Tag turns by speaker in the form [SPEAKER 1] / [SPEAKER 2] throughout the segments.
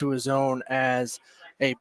[SPEAKER 1] to his own as a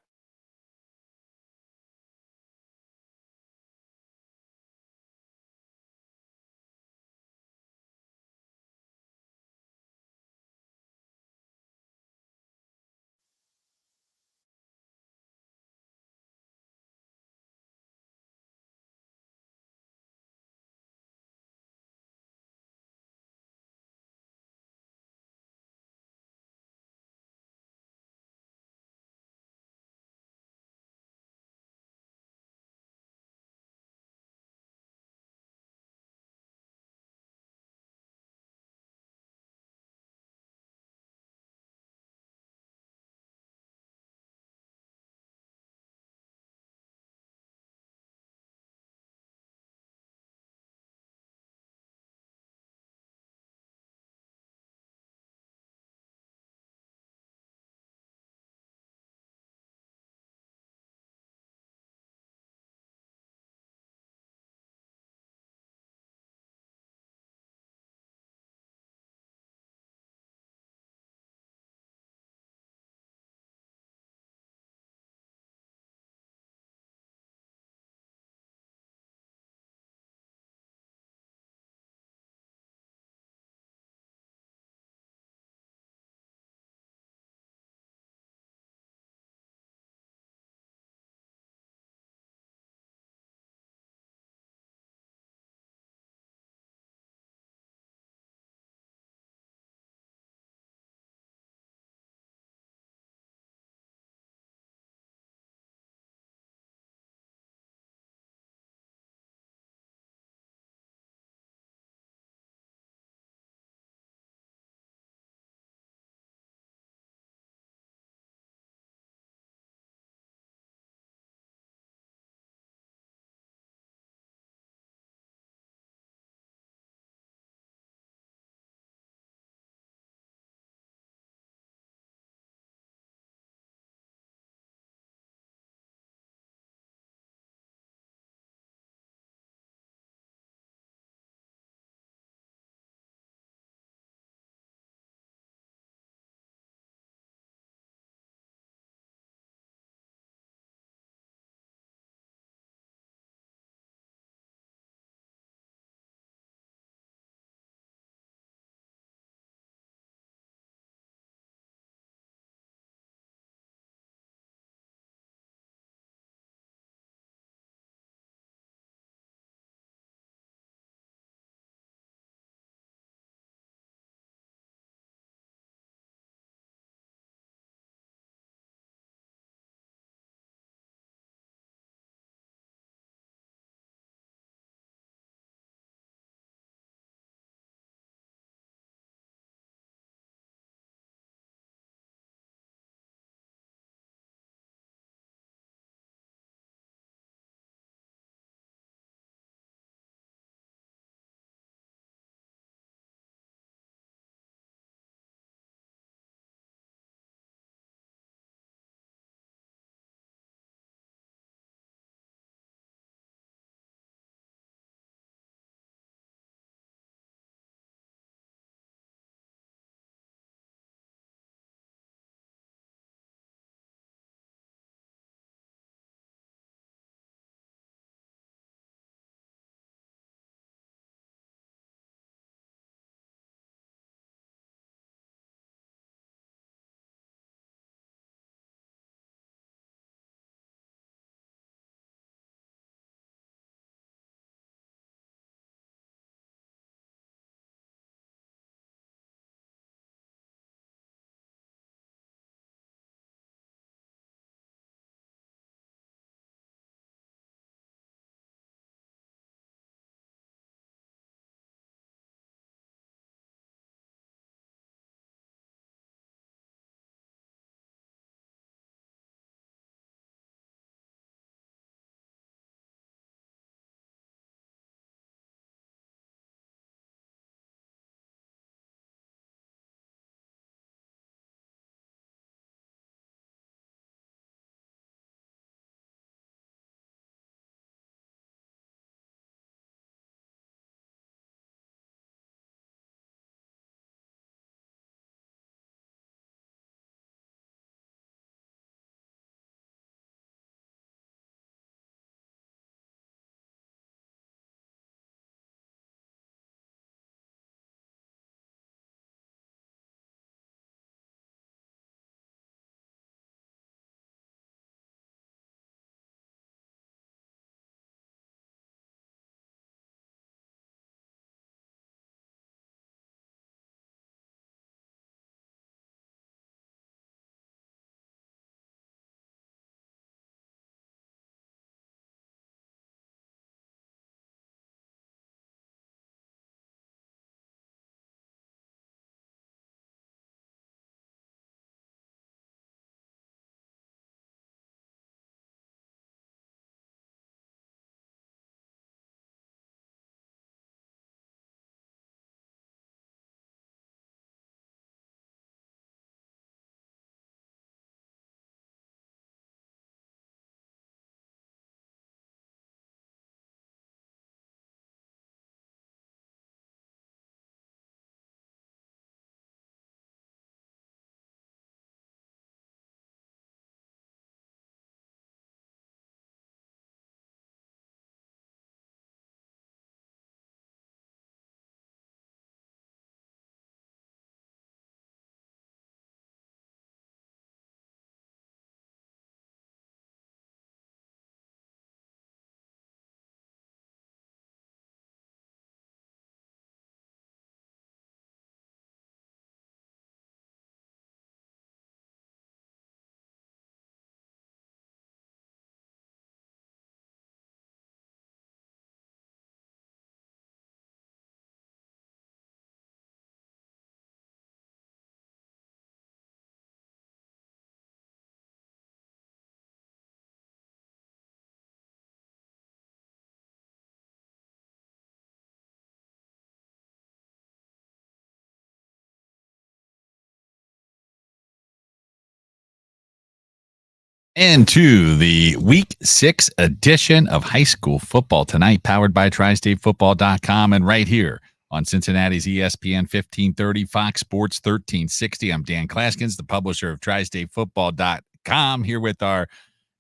[SPEAKER 2] into the Week 6 edition of High School Football Tonight, powered by TriStateFootball.com and right here on Cincinnati's ESPN 1530, Fox Sports 1360. I'm Dan Claskins, the publisher of TriStateFootball.com, here with our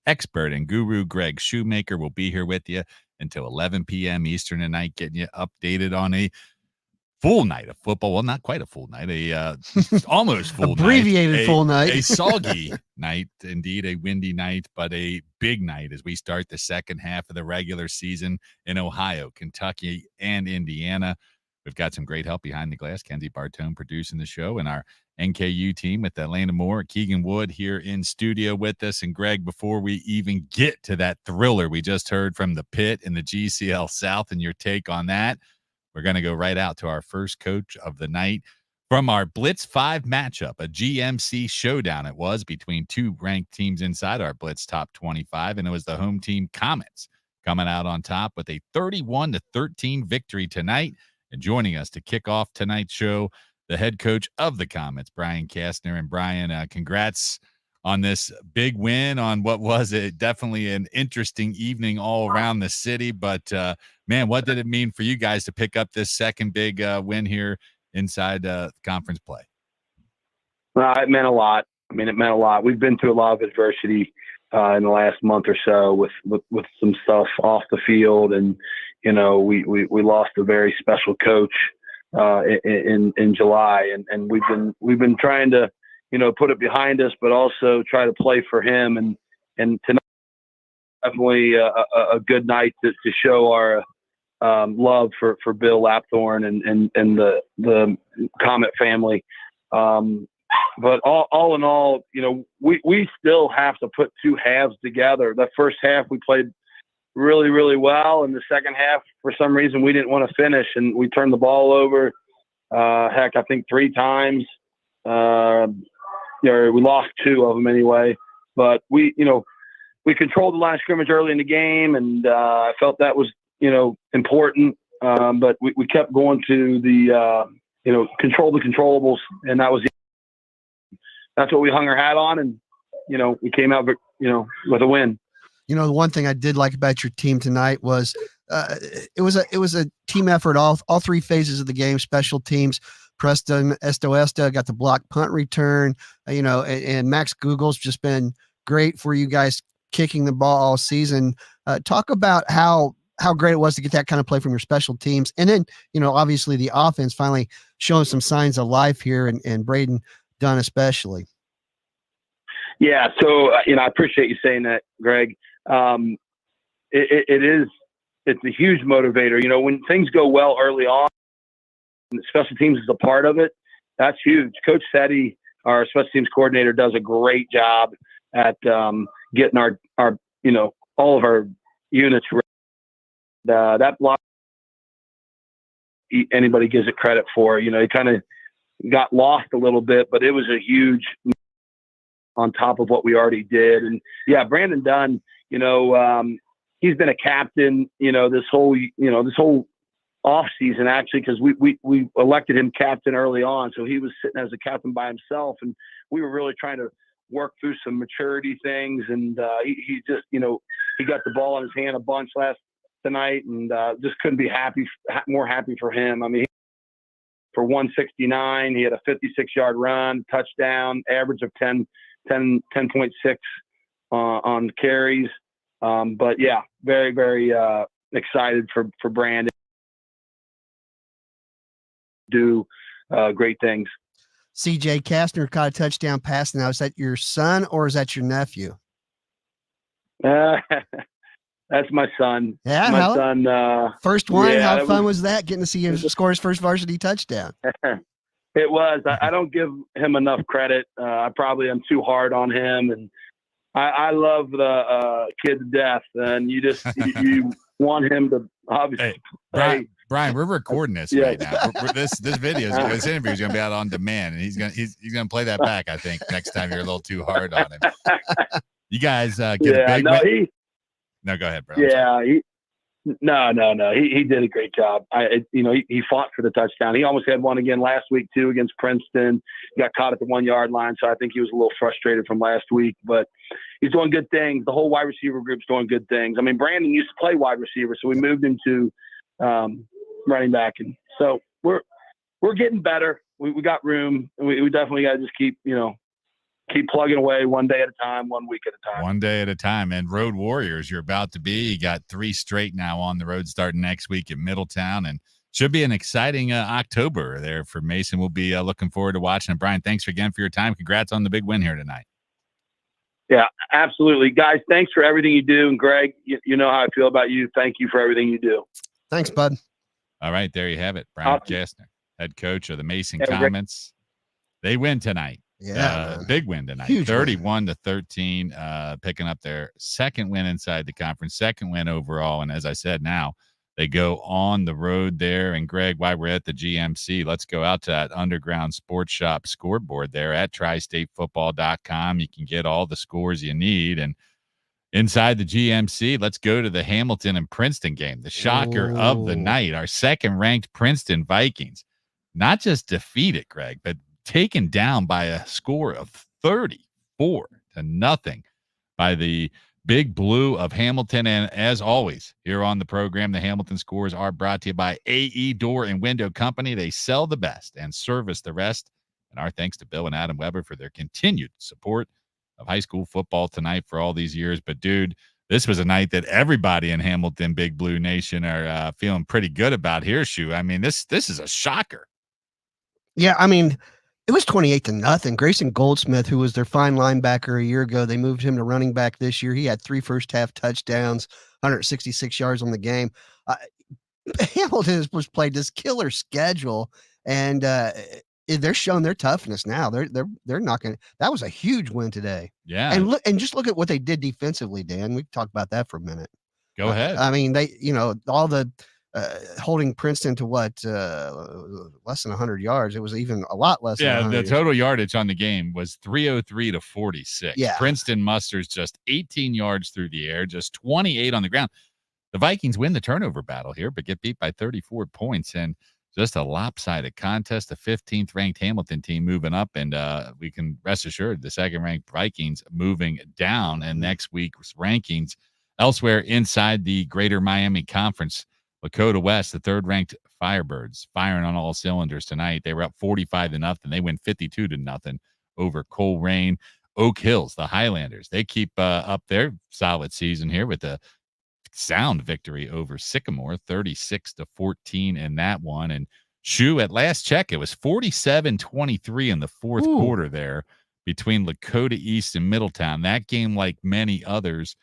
[SPEAKER 2] expert and guru, Greg Shoemaker. Will be here with you until 11 p.m. Eastern tonight, getting you updated on a full night of football. Well, not quite a full night, almost full
[SPEAKER 3] abbreviated full night,
[SPEAKER 2] a soggy night, indeed, a windy night, but a big night as we start the second half of the regular season in Ohio, Kentucky, and Indiana. We've got some great help behind the glass. Kenzie Bartone producing the show, and our NKU team with Atlanta Moore, Keegan Wood here in studio with us. And Greg, before we even get to that thriller we just heard from the Pit in the GCL South and your take on that, we're going to go right out to our first coach of the night from our Blitz 5 matchup, a GMC showdown it was between two ranked teams inside our Blitz top 25, and it was the home team Comets coming out on top with a 31-13 victory tonight. And joining us to kick off tonight's show, the head coach of the Comets, Brian Kastner. And Brian, congrats on this big win on what was definitely an interesting evening all around the city. But, man, what did it mean for you guys to pick up this second big win here inside conference play?
[SPEAKER 4] Well, it meant a lot. I mean, it meant a lot. We've been through a lot of adversity in the last month or so with some stuff off the field. And, you know, we lost a very special coach in July. And we've been trying to, you know, put it behind us, but also try to play for him. And tonight, definitely a good night to show our love for Bill Lapthorne and the Comet family. But all in all, you know, we still have to put two halves together. The first half we played really, really well. And the second half, for some reason, we didn't want to finish, and we turned the ball over. I think 3 times. We lost 2 of them anyway. But we controlled the line of scrimmage early in the game, and I felt that was, you know, important. But we kept going to the, control the controllables, and that's what we hung our hat on, and, you know, we came out, you know, with a win.
[SPEAKER 3] You know, the one thing I did like about your team tonight was it was a team effort all 3 phases of the game. Special teams, Preston Estoesta got the block punt return, and Max Google's just been great for you guys kicking the ball all season. Talk about how great it was to get that kind of play from your special teams. And then, you know, obviously the offense finally showing some signs of life here, and Braden Dunn especially.
[SPEAKER 4] Yeah. So, I appreciate you saying that, Greg. It's a huge motivator. You know, when things go well early on, and special teams is a part of it, that's huge. Coach Setti, our special teams coordinator, does a great job at getting our all of our units ready. That block, anybody gives it credit for. You know, he kind of got lost a little bit, but it was a huge on top of what we already did. And yeah, Brandon Dunn, he's been a captain, this whole off season, actually, because we elected him captain early on. So he was sitting as a captain by himself, and we were really trying to work through some maturity things. And he just, he got the ball in his hand a bunch tonight, and just couldn't be more happy for him. I mean, for 169, he had a 56-yard run, touchdown, average of 10.6 on carries. But yeah, very, very excited for Brandon. Do great things.
[SPEAKER 3] CJ Kastner caught a touchdown pass. Now, is that your son or is that your nephew?
[SPEAKER 4] That's my son.
[SPEAKER 3] Yeah,
[SPEAKER 4] my son.
[SPEAKER 3] First one. Yeah, how fun was that? Getting to see him score his first varsity touchdown.
[SPEAKER 4] It was. I don't give him enough credit. I probably am too hard on him, and I love the kid to death. And you just you want him to obviously.
[SPEAKER 2] Hey, Brian, we're recording this right now. This video, this interview is going to be out on demand, and he's gonna play that back. I think next time you're a little too hard on him. You guys get a big win. No, go ahead, bro.
[SPEAKER 4] Yeah, No. He did a great job. He fought for the touchdown. He almost had one again last week too against Princeton. He got caught at the 1 yard line, so I think he was a little frustrated from last week. But he's doing good things. The whole wide receiver group's doing good things. I mean, Brandon used to play wide receiver, so we moved him to running back, and so we're getting better. We got room. We definitely got to just keep plugging away one day at a time, 1 week at a time.
[SPEAKER 2] One day at a time. And Road Warriors, you're about to be. You got 3 straight now on the road starting next week at Middletown. And should be an exciting October there for Mason. We'll be looking forward to watching it. Brian, thanks again for your time. Congrats on the big win here tonight.
[SPEAKER 4] Yeah, absolutely. Guys, thanks for everything you do. And Greg, you know how I feel about you. Thank you for everything you do.
[SPEAKER 3] Thanks, bud.
[SPEAKER 2] All right, there you have it. Brian Kastner, head coach of the Mason Comets. They win tonight.
[SPEAKER 3] Yeah,
[SPEAKER 2] big win tonight.
[SPEAKER 3] Huge
[SPEAKER 2] 31-13, picking up their second win inside the conference, second win overall. And as I said, now they go on the road there. And Greg, while we're at the GMC, let's go out to that Underground Sports Shop scoreboard there at tristatefootball.com. You can get all the scores you need. And inside the GMC, let's go to the Hamilton and Princeton game, the shocker of the night. Our second-ranked Princeton Vikings, not just defeated, Greg, but taken down by a score of 34-0 by the Big Blue of Hamilton. And as always, here on the program, the Hamilton scores are brought to you by AE Door and Window Company. They sell the best and service the rest. And our thanks to Bill and Adam Weber for their continued support of high school football tonight for all these years. But, dude, this was a night that everybody in Hamilton, Big Blue Nation, are feeling pretty good about here, Shu. I mean, this is a shocker.
[SPEAKER 3] Yeah, I mean, it was 28-0. Grayson Goldsmith, who was their fine linebacker a year ago, they moved him to running back this year. He had 3 first-half touchdowns, 166 yards on the game. Hamilton was played this killer schedule, and they're showing their toughness now. They're not going to. That was a huge win today.
[SPEAKER 2] Yeah,
[SPEAKER 3] and just look at what they did defensively, Dan. We can talk about that for a minute.
[SPEAKER 2] Go ahead.
[SPEAKER 3] I mean, they all the. Holding Princeton to less than 100 yards. It was even a lot less.
[SPEAKER 2] Yeah,
[SPEAKER 3] than
[SPEAKER 2] the total yardage on the game was 303-46.
[SPEAKER 3] Yeah.
[SPEAKER 2] Princeton musters just 18 yards through the air, just 28 on the ground. The Vikings win the turnover battle here, but get beat by 34 points and just a lopsided contest. The 15th ranked Hamilton team moving up, and we can rest assured the second ranked Vikings moving down. And next week's rankings elsewhere inside the Greater Miami Conference. Lakota West, the third-ranked Firebirds, firing on all cylinders tonight. They were up 45-0. They win 52-0 over Colerain. Oak Hills, the Highlanders, they keep up their solid season here with a sound victory over Sycamore, 36-14 in that one. And Shu, at last check, it was 47-23 in the fourth quarter there between Lakota East and Middletown. That game, like many others,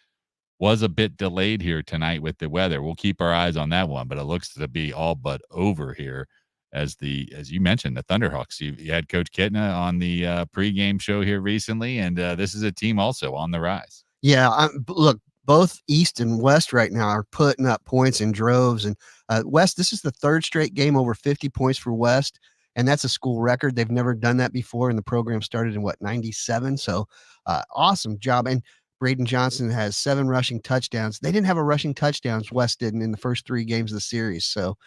[SPEAKER 2] was a bit delayed here tonight with the weather. We'll keep our eyes on that one, but it looks to be all but over here as you mentioned, the Thunderhawks. You had Coach Kitna on the pregame show here recently, and this is a team also on the rise.
[SPEAKER 3] Yeah, look, both East and West right now are putting up points in droves. And West, this is the third straight game over 50 points for West, and that's a school record. They've never done that before, and the program started in, 97? So awesome job. And Braden Johnson has 7 rushing touchdowns. They didn't have a rushing touchdowns, West didn't, in the first 3 games of the series. So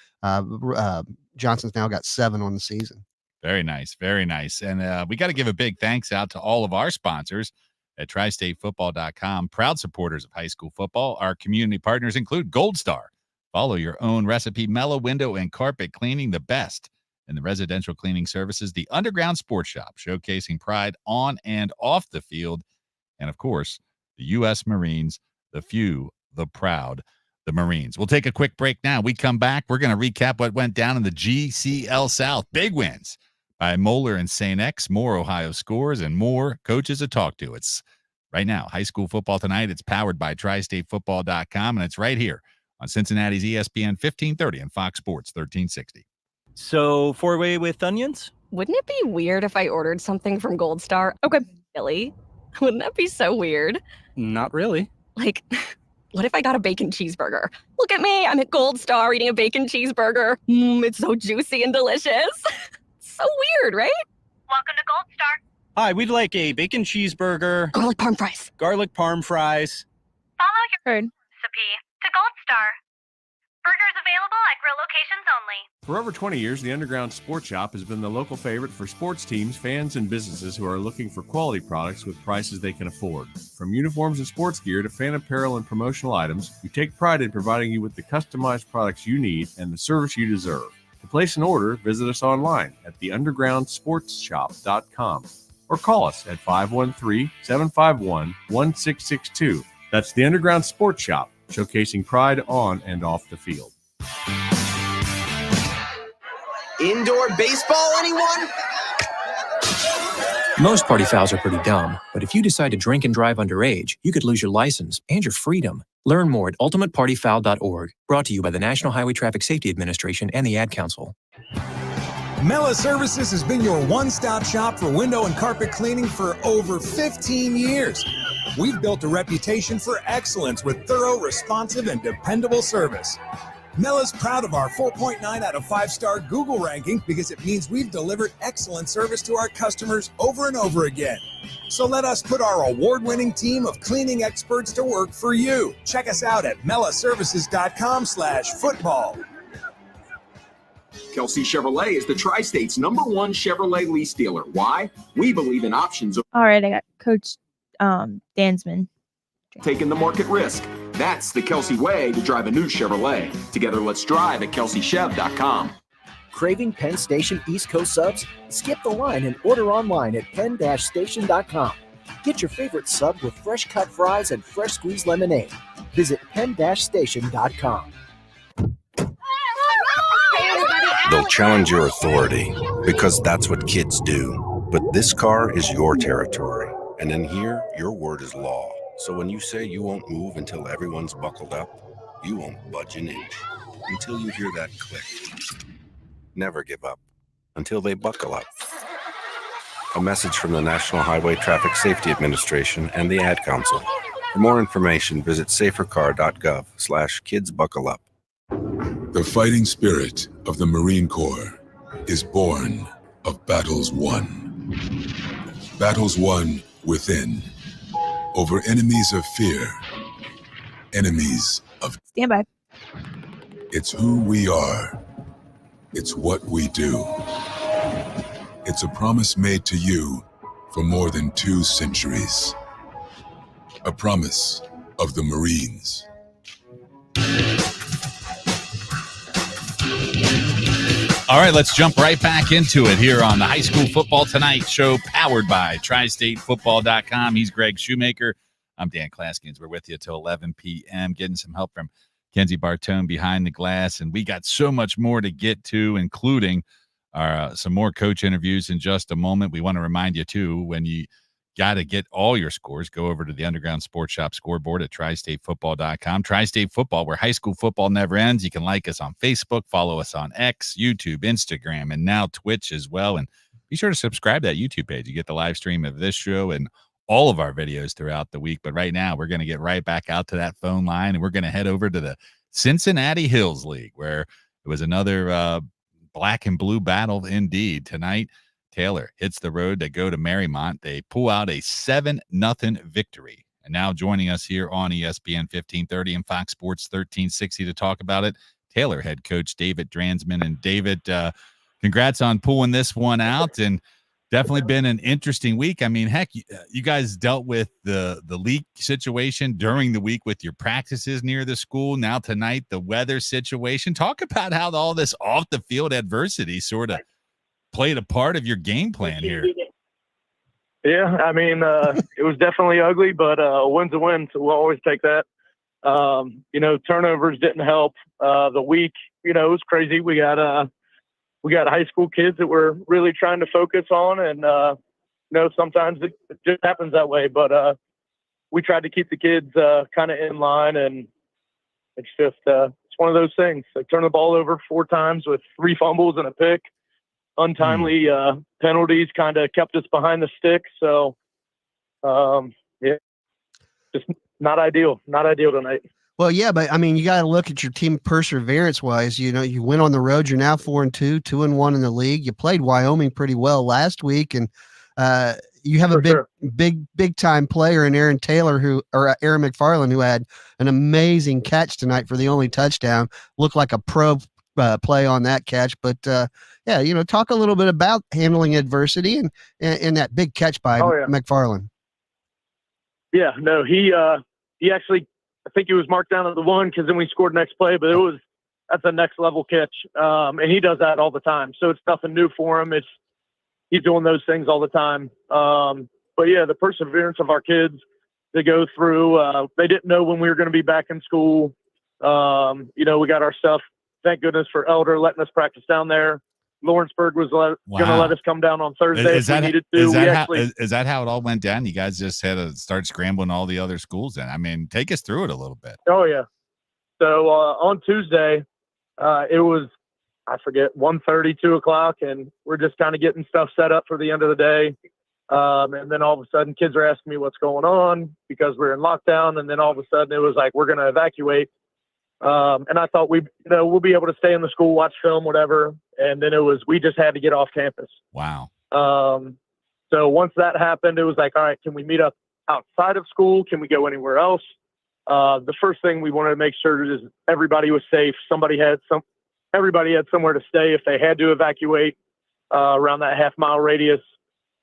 [SPEAKER 3] Johnson's now got 7 on the season.
[SPEAKER 2] Very nice. Very nice. And we got to give a big thanks out to all of our sponsors at tristatefootball.com. Proud supporters of high school football. Our community partners include Gold Star. Follow your own recipe. Mellow Window and Carpet Cleaning, the best in the residential cleaning services. The Underground Sports Shop, showcasing pride on and off the field. And, of course, the U.S. Marines, the few, the proud, the Marines. We'll take a quick break now. We come back. We're going to recap what went down in the GCL South. Big wins by Moeller and St. X, more Ohio scores, and more coaches to talk to. It's right now, high school football tonight. It's powered by tristatefootball.com, and it's right here on Cincinnati's ESPN 1530 and Fox Sports 1360.
[SPEAKER 5] So, 4-way with onions?
[SPEAKER 6] Wouldn't it be weird if I ordered something from Gold Star? Okay, Billy. Wouldn't that be so weird?
[SPEAKER 5] Not really.
[SPEAKER 6] Like, what if I got a bacon cheeseburger? Look at me, I'm at Gold Star eating a bacon cheeseburger. It's so juicy and delicious. So weird, right?
[SPEAKER 7] Welcome to Gold Star.
[SPEAKER 5] Hi, we'd like a bacon cheeseburger,
[SPEAKER 6] Garlic parm fries.
[SPEAKER 5] garlic parm fries.
[SPEAKER 7] Follow your
[SPEAKER 6] Heard.
[SPEAKER 7] recipe to Gold Star. Burgers available at grill locations only.
[SPEAKER 8] For over 20 years, the Underground Sports Shop has been the local favorite for sports teams, fans, and businesses who are looking for quality products with prices they can afford. From uniforms and sports gear to fan apparel and promotional items, we take pride in providing you with the customized products you need and the service you deserve. To place an order, visit us online at theundergroundsportsshop.com or call us at 513-751-1662. That's the Underground Sports Shop, showcasing pride on and off the field.
[SPEAKER 9] Indoor baseball, anyone?
[SPEAKER 10] Most party fouls are pretty dumb, but if you decide to drink and drive underage, you could lose your license and your freedom. Learn more at ultimatepartyfoul.org. Brought to you by the National Highway Traffic Safety Administration and the Ad Council.
[SPEAKER 11] Mela Services has been your one-stop shop for window and carpet cleaning for over 15 years. We've built a reputation for excellence with thorough, responsive, and dependable service. Mela's proud of our 4.9 out of 5-star Google ranking because it means we've delivered excellent service to our customers over and over again. So let us put our award-winning team of cleaning experts to work for you. Check us out at melaservices.com/football.
[SPEAKER 9] Kelsey Chevrolet is the Tri-State's #1 Chevrolet lease dealer. Why? We believe in options.
[SPEAKER 12] All right, I got Coach Dansman.
[SPEAKER 9] Taking the market risk. That's the Kelsey way to drive a new Chevrolet. Together, let's drive at kelseychev.com.
[SPEAKER 13] Craving Penn Station East Coast subs? Skip the line and order online at penn-station.com. Get your favorite sub with fresh cut fries and fresh squeezed lemonade. Visit penn-station.com.
[SPEAKER 14] They'll challenge your authority because that's what kids do. But this car is your territory. And in here, your word is law. So when you say you won't move until everyone's buckled up, you won't budge an inch until you hear that click. Never give up until they buckle up. A message from the National Highway Traffic Safety Administration and the Ad Council. For more information, visit safercar.gov/kidsbuckleup.
[SPEAKER 15] The fighting spirit of the Marine Corps is born of battles won. Battles won within, over enemies of fear, enemies of...
[SPEAKER 12] Stand by.
[SPEAKER 15] It's who we are. It's what we do. It's a promise made to you for more than 2 centuries. A promise of the Marines.
[SPEAKER 2] All right, let's jump right back into it here on the High School Football Tonight show, powered by TriStateFootball.com. He's Greg Shoemaker. I'm Dan Klaskins. We're with you till 11 p.m., getting some help from Kenzie Bartone behind the glass. And we got so much more to get to, including some more coach interviews in just a moment. We want to remind you, too, when you got to get all your scores, go over to the Underground Sports Shop scoreboard at TriStateFootball.com. Tri-State Football, where high school football never ends. You can like us on Facebook, follow us on X, YouTube, Instagram, and now Twitch as well. And be sure to subscribe to that YouTube page. You get the live stream of this show and all of our videos throughout the week. But right now, we're going to get right back out to that phone line, and we're going to head over to the Cincinnati Hills League, where it was another black and blue battle indeed. Tonight, Taylor hits the road to go to Marymount. They pull out a 7-0 victory. And now joining us here on ESPN 1530 and Fox Sports 1360 to talk about it, Taylor head coach David Dransman. And David, congrats on pulling this one out, and definitely been an interesting week. I mean, heck, you guys dealt with the leak situation during the week with your practices near the school. Now tonight, the weather situation. Talk about how all this off the field adversity sort of played a part of your game plan here.
[SPEAKER 16] Yeah, I mean, it was definitely ugly, but a win's a win, so we'll always take that. Turnovers didn't help. The week, it was crazy. We got high school kids that we're really trying to focus on, and sometimes it just happens that way. But we tried to keep the kids kind of in line, and it's just it's one of those things. They turned the ball over 4 times with 3 fumbles and a pick. Untimely penalties kind of kept us behind the stick. So, just not ideal. Not ideal tonight.
[SPEAKER 3] Well, yeah, but I mean, you got to look at your team perseverance wise. You went on the road. You're now 4-2, 2-1 in the league. You played Wyoming pretty well last week, and you have a
[SPEAKER 16] For
[SPEAKER 3] big time player in Aaron Taylor Aaron McFarland, who had an amazing catch tonight for the only touchdown. Looked like a pro play on that catch. But yeah, talk a little bit about handling adversity and that big catch by McFarland.
[SPEAKER 16] Yeah, no, he actually, I think he was marked down as the one because then we scored next play, but that's a next level catch. And he does that all the time. So it's nothing new for him. He's doing those things all the time. But yeah, the perseverance of our kids to go through, they didn't know when we were going to be back in school. We got our stuff. Thank goodness for Elder letting us practice down there. Lawrenceburg was going to let us come down on Thursday if we needed to.
[SPEAKER 2] Is that how it all went down? You guys just had to start scrambling all the other schools in. I mean, take us through it a little bit.
[SPEAKER 16] Oh, yeah. So on Tuesday, it was, I forget, 1:30, 2 o'clock, and we're just kind of getting stuff set up for the end of the day. And then all of a sudden, kids are asking me what's going on because we're in lockdown. And then all of a sudden, it was like, we're going to evacuate. And I thought we'll be able to stay in the school, watch film, whatever. And then we just had to get off campus.
[SPEAKER 2] Wow.
[SPEAKER 16] So once that happened, it was like, all right, can we meet up outside of school? Can we go anywhere else? The first thing we wanted to make sure is everybody was safe. Everybody had somewhere to stay if they had to evacuate around that half-mile radius.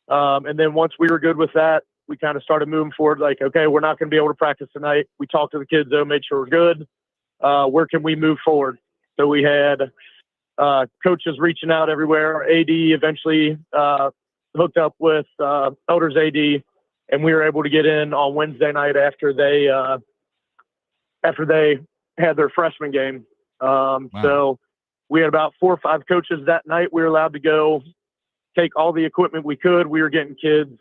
[SPEAKER 16] And then once we were good with that, we kind of started moving forward. Like, okay, we're not going to be able to practice tonight. We talked to the kids, though, made sure we're good. Where can we move forward? So we had coaches reaching out everywhere. Our AD eventually hooked up with Elder's AD, and we were able to get in on Wednesday night after they had their freshman game.
[SPEAKER 2] Wow.
[SPEAKER 16] So we had about 4 or 5 coaches that night. We were allowed to go take all the equipment we could. We were getting kids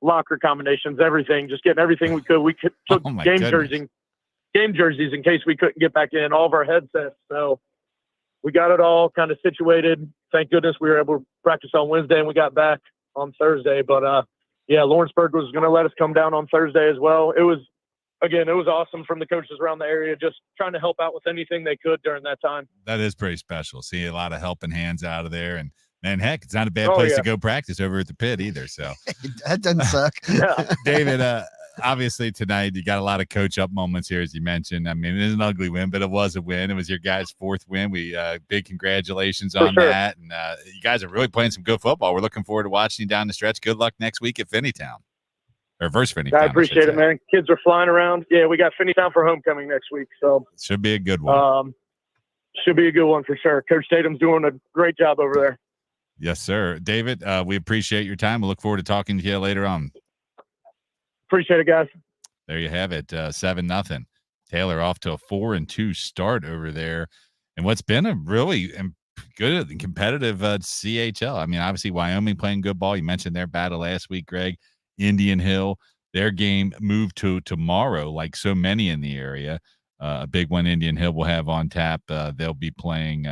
[SPEAKER 16] locker combinations, everything, just getting everything we could. We took game jerseys in case we couldn't get back in, all of our headsets. So we got it all kind of situated. Thank goodness we were able to practice on Wednesday and we got back on Thursday. But Lawrenceburg was going to let us come down on Thursday as well. It was awesome from the coaches around the area, just trying to help out with anything they could during that time.
[SPEAKER 2] That is pretty special. See a lot of helping hands out of there. And man, heck, it's not a bad place to go practice over at the pit either. So
[SPEAKER 3] that doesn't suck.
[SPEAKER 2] David, obviously tonight you got a lot of coach up moments here, as you mentioned. I mean, it is an ugly win, but it was a win. It was your guys' 4th win. We big congratulations on that. And you guys are really playing some good football. We're looking forward to watching you down the stretch. Good luck next week at Finneytown. Or versus Finneytown.
[SPEAKER 16] I appreciate it, man. Kids are flying around. Yeah, we got Finneytown for homecoming next week. So
[SPEAKER 2] should be a good one.
[SPEAKER 16] Should be a good one for sure. Coach Tatum's doing a great job over there.
[SPEAKER 2] Yes, sir. David, we appreciate your time. We'll look forward to talking to you later on.
[SPEAKER 16] Appreciate it, guys.
[SPEAKER 2] There you have it, 7-0. Taylor off to a 4-2 start over there. And what's been a really good and competitive CHL. I mean, obviously, Wyoming playing good ball. You mentioned their battle last week, Greg. Indian Hill, their game moved to tomorrow, like so many in the area. A big one Indian Hill will have on tap. They'll be playing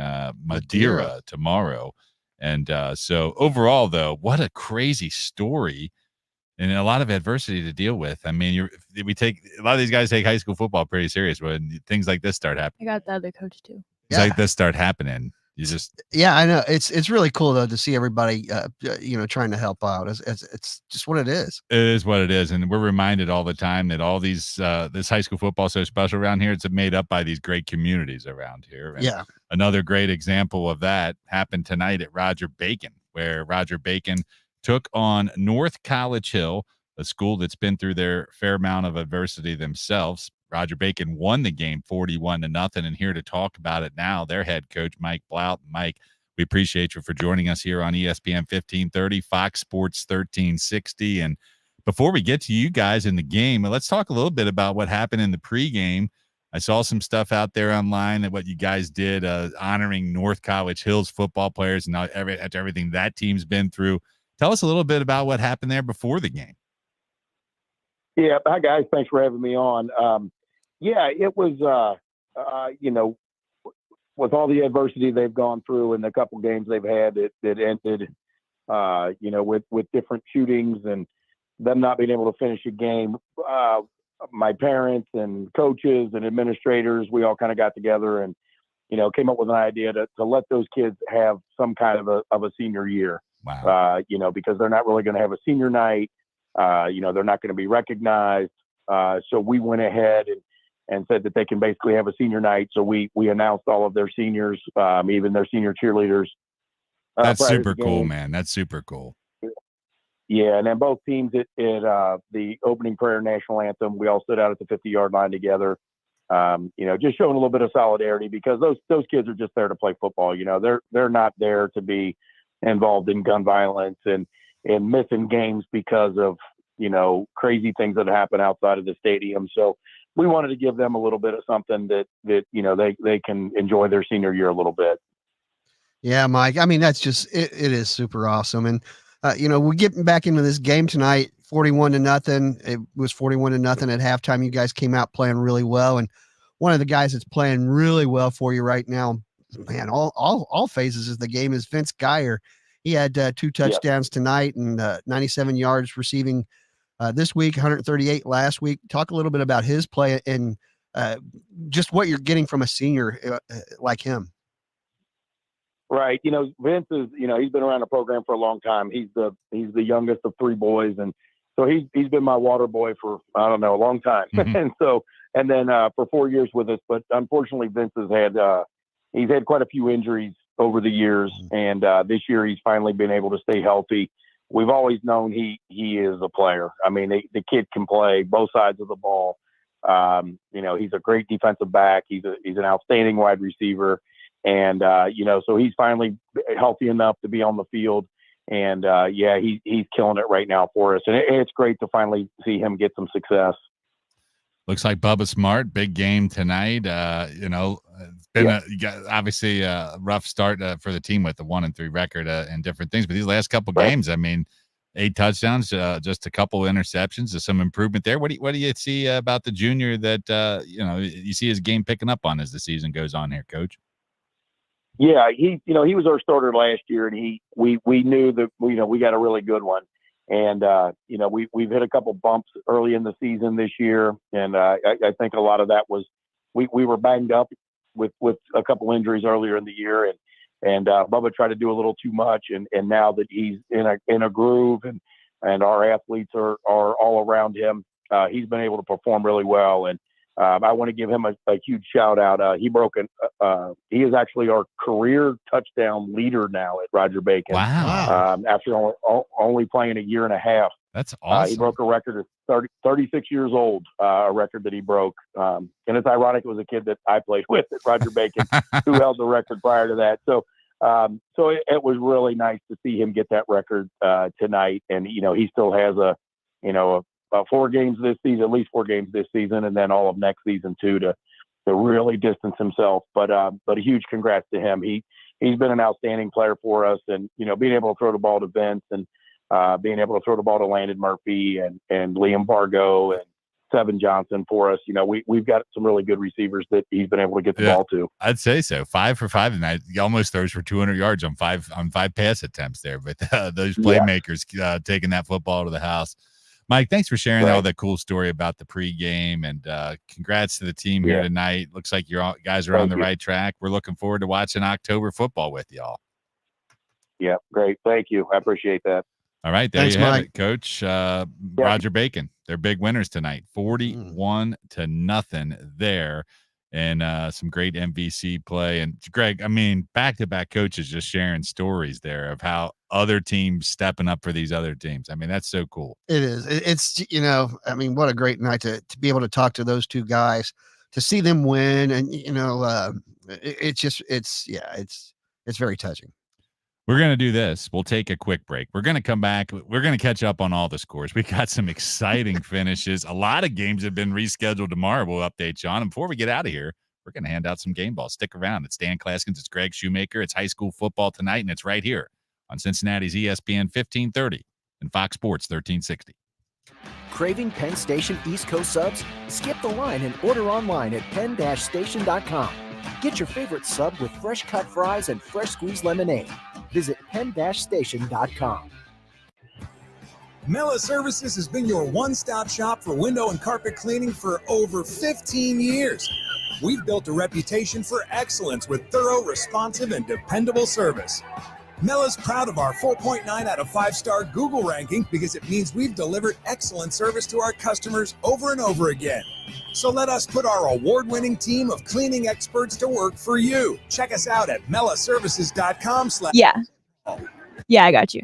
[SPEAKER 2] Madeira tomorrow. And so overall, though, what a crazy story and a lot of adversity to deal with. I mean, a lot of these guys take high school football pretty serious when things like this start happening.
[SPEAKER 12] I got the other coach too.
[SPEAKER 2] Things like this start happening.
[SPEAKER 3] I know it's really cool though to see everybody trying to help out. It's just what it is.
[SPEAKER 2] It is what it is, and we're reminded all the time that all these this high school football is so special around here. It's made up by these great communities around here. And another great example of that happened tonight at Roger Bacon, where Roger Bacon took on North College Hill, a school that's been through their fair amount of adversity themselves. Roger Bacon won the game 41-0, and here to talk about it now, their head coach, Mike Blount. Mike, we appreciate you for joining us here on ESPN 1530, Fox Sports 1360. And before we get to you guys in the game, let's talk a little bit about what happened in the pregame. I saw some stuff out there online that what you guys did, honoring North College Hill's football players and after everything that team's been through. Tell us a little bit about what happened there before the game.
[SPEAKER 17] Yeah, hi guys. Thanks for having me on. It was, with all the adversity they've gone through and the couple games they've had that ended, with different shootings and them not being able to finish a game. My parents and coaches and administrators, we all kind of got together and, came up with an idea to let those kids have some kind of a senior year.
[SPEAKER 2] Wow.
[SPEAKER 17] Because they're not really going to have a senior night. They're not going to be recognized. So we went ahead and said that they can basically have a senior night. So we announced all of their seniors, even their senior cheerleaders.
[SPEAKER 2] That's
[SPEAKER 17] prior to
[SPEAKER 2] super
[SPEAKER 17] the
[SPEAKER 2] cool,
[SPEAKER 17] game.
[SPEAKER 2] man. That's super cool.
[SPEAKER 17] Yeah, and then both teams at the opening prayer national anthem, we all stood out at the 50-yard line together. Just showing a little bit of solidarity because those kids are just there to play football. They're not there to be involved in gun violence and missing games because of crazy things that happen outside of the stadium. So we wanted to give them a little bit of something that they can enjoy their senior year a little bit.
[SPEAKER 3] Yeah, Mike. I mean, that's just it is super awesome. And we're getting back into this game tonight, 41-0. It was 41-0 at halftime. You guys came out playing really well. And one of the guys that's playing really well for you right now, man, all phases of the game is Vince Geyer. He had 2 touchdowns tonight and 97 yards receiving this week, 138 last week. Talk a little bit about his play and just what you're getting from a senior like him.
[SPEAKER 17] Right. Vince is, he's been around the program for a long time. He's the youngest of 3 boys. And so he's been my water boy for, I don't know, a long time.
[SPEAKER 2] Mm-hmm.
[SPEAKER 17] and then for 4 years with us, but unfortunately Vince has had quite a few injuries over the years. And this year he's finally been able to stay healthy. We've always known he is a player. I mean, the kid can play both sides of the ball. He's a great defensive back. He's an outstanding wide receiver. And, so he's finally healthy enough to be on the field. And, he's killing it right now for us. And it's great to finally see him get some success.
[SPEAKER 2] Looks like Bubba Smart, big game tonight. It's been obviously a rough start for the team with the 1-3 record and different things. But these last couple games, I mean, 8 touchdowns, just a couple interceptions. There's some improvement there. What do you see about the junior that, you see his game picking up on as the season goes on here, Coach?
[SPEAKER 17] Yeah, he was our starter last year, and we knew that we got a really good one, and we've hit a couple bumps early in the season this year, and I think a lot of that was we were banged up with a couple injuries earlier in the year, and Bubba tried to do a little too much, and now that he's in a groove and our athletes are all around him, he's been able to perform really well. And I want to give him a huge shout out. He is actually our career touchdown leader now at Roger Bacon.
[SPEAKER 2] Wow.
[SPEAKER 17] After only playing a year and a half.
[SPEAKER 2] That's awesome.
[SPEAKER 17] He broke a record at 36 years old, a record that he broke. And it's ironic, it was a kid that I played with at Roger Bacon who held the record prior to that. So it was really nice to see him get that record tonight. And, he still has about 4 games this season, at least 4 games this season, and then all of next season too, to really distance himself. But a huge congrats to him. He's been an outstanding player for us, and being able to throw the ball to Vince and being able to throw the ball to Landon Murphy and Liam Bargo and Sevin Johnson for us. We've got some really good receivers that he's been able to get the ball to.
[SPEAKER 2] I'd say so. 5 for 5 tonight. He almost throws for 200 yards on 5 pass attempts there. But those playmakers taking that football to the house. Mike, thanks for sharing all that cool story about the pregame, and congrats to the team here tonight. Looks like you guys are on the right track. We're looking forward to watching October football with y'all.
[SPEAKER 17] Yeah, great. Thank you. I appreciate that.
[SPEAKER 2] All right, there
[SPEAKER 3] Thanks,
[SPEAKER 2] you have
[SPEAKER 3] Mike.
[SPEAKER 2] it, Coach. Roger Bacon, they're big winners tonight, 41-0 there, and some great MVC play. And Greg, I mean, back-to-back coaches just sharing stories there of how other teams stepping up for these other teams. I mean, that's so cool.
[SPEAKER 3] It is. It's I mean, what a great night to be able to talk to those 2 guys, to see them win, and it's very touching.
[SPEAKER 2] We're going to do this. We'll take a quick break. We're going to come back. We're going to catch up on all the scores. We got some exciting finishes. A lot of games have been rescheduled tomorrow. We'll update you on them. Before we get out of here, we're going to hand out some game balls. Stick around. It's Dan Claskins. It's Greg Shoemaker. It's high school football tonight, and it's right here on Cincinnati's ESPN 1530 and Fox Sports 1360.
[SPEAKER 13] Craving Penn Station East Coast subs? Skip the line and order online at penn-station.com. Get your favorite sub with fresh cut fries and fresh squeezed lemonade. Visit penn-station.com.
[SPEAKER 11] Mela Services has been your one-stop shop for window and carpet cleaning for over 15 years. We've built a reputation for excellence with thorough, responsive, and dependable service. Mella's proud of our 4.9 out of 5-star Google ranking because it means we've delivered excellent service to our customers over and over again. So let us put our award-winning team of cleaning experts to work for you. Check us out at mellaservices.com.
[SPEAKER 12] Yeah. Yeah, I got you.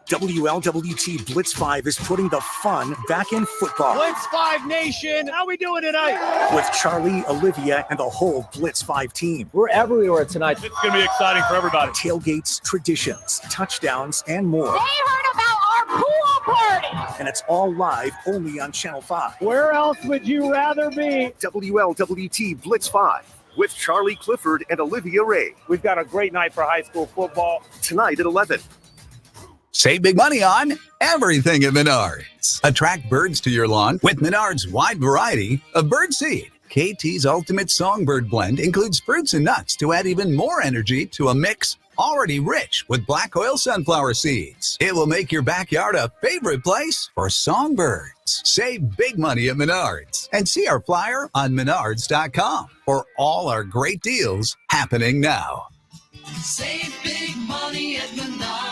[SPEAKER 18] WLWT Blitz 5 is putting the fun back in football.
[SPEAKER 19] Blitz 5 Nation, how we doing tonight?
[SPEAKER 18] With Charlie, Olivia, and the whole Blitz 5 team.
[SPEAKER 19] We're everywhere tonight. It's going to be exciting for everybody.
[SPEAKER 18] Tailgates, traditions, touchdowns, and more.
[SPEAKER 7] They heard about our pool party.
[SPEAKER 18] And it's all live only on Channel 5.
[SPEAKER 19] Where else would you rather be?
[SPEAKER 18] WLWT Blitz 5 with Charlie Clifford and Olivia Ray.
[SPEAKER 19] We've got a great night for high school football.
[SPEAKER 18] Tonight at 11.
[SPEAKER 20] Save big money on everything at Menards. Attract birds to your lawn with Menards' wide variety of bird seed. KT's Ultimate Songbird Blend includes fruits and nuts to add even more energy to a mix already rich with black oil sunflower seeds. It will make your backyard a favorite place for songbirds. Save big money at Menards and see our flyer on menards.com for all our great deals happening now.
[SPEAKER 21] Save big money at Menards.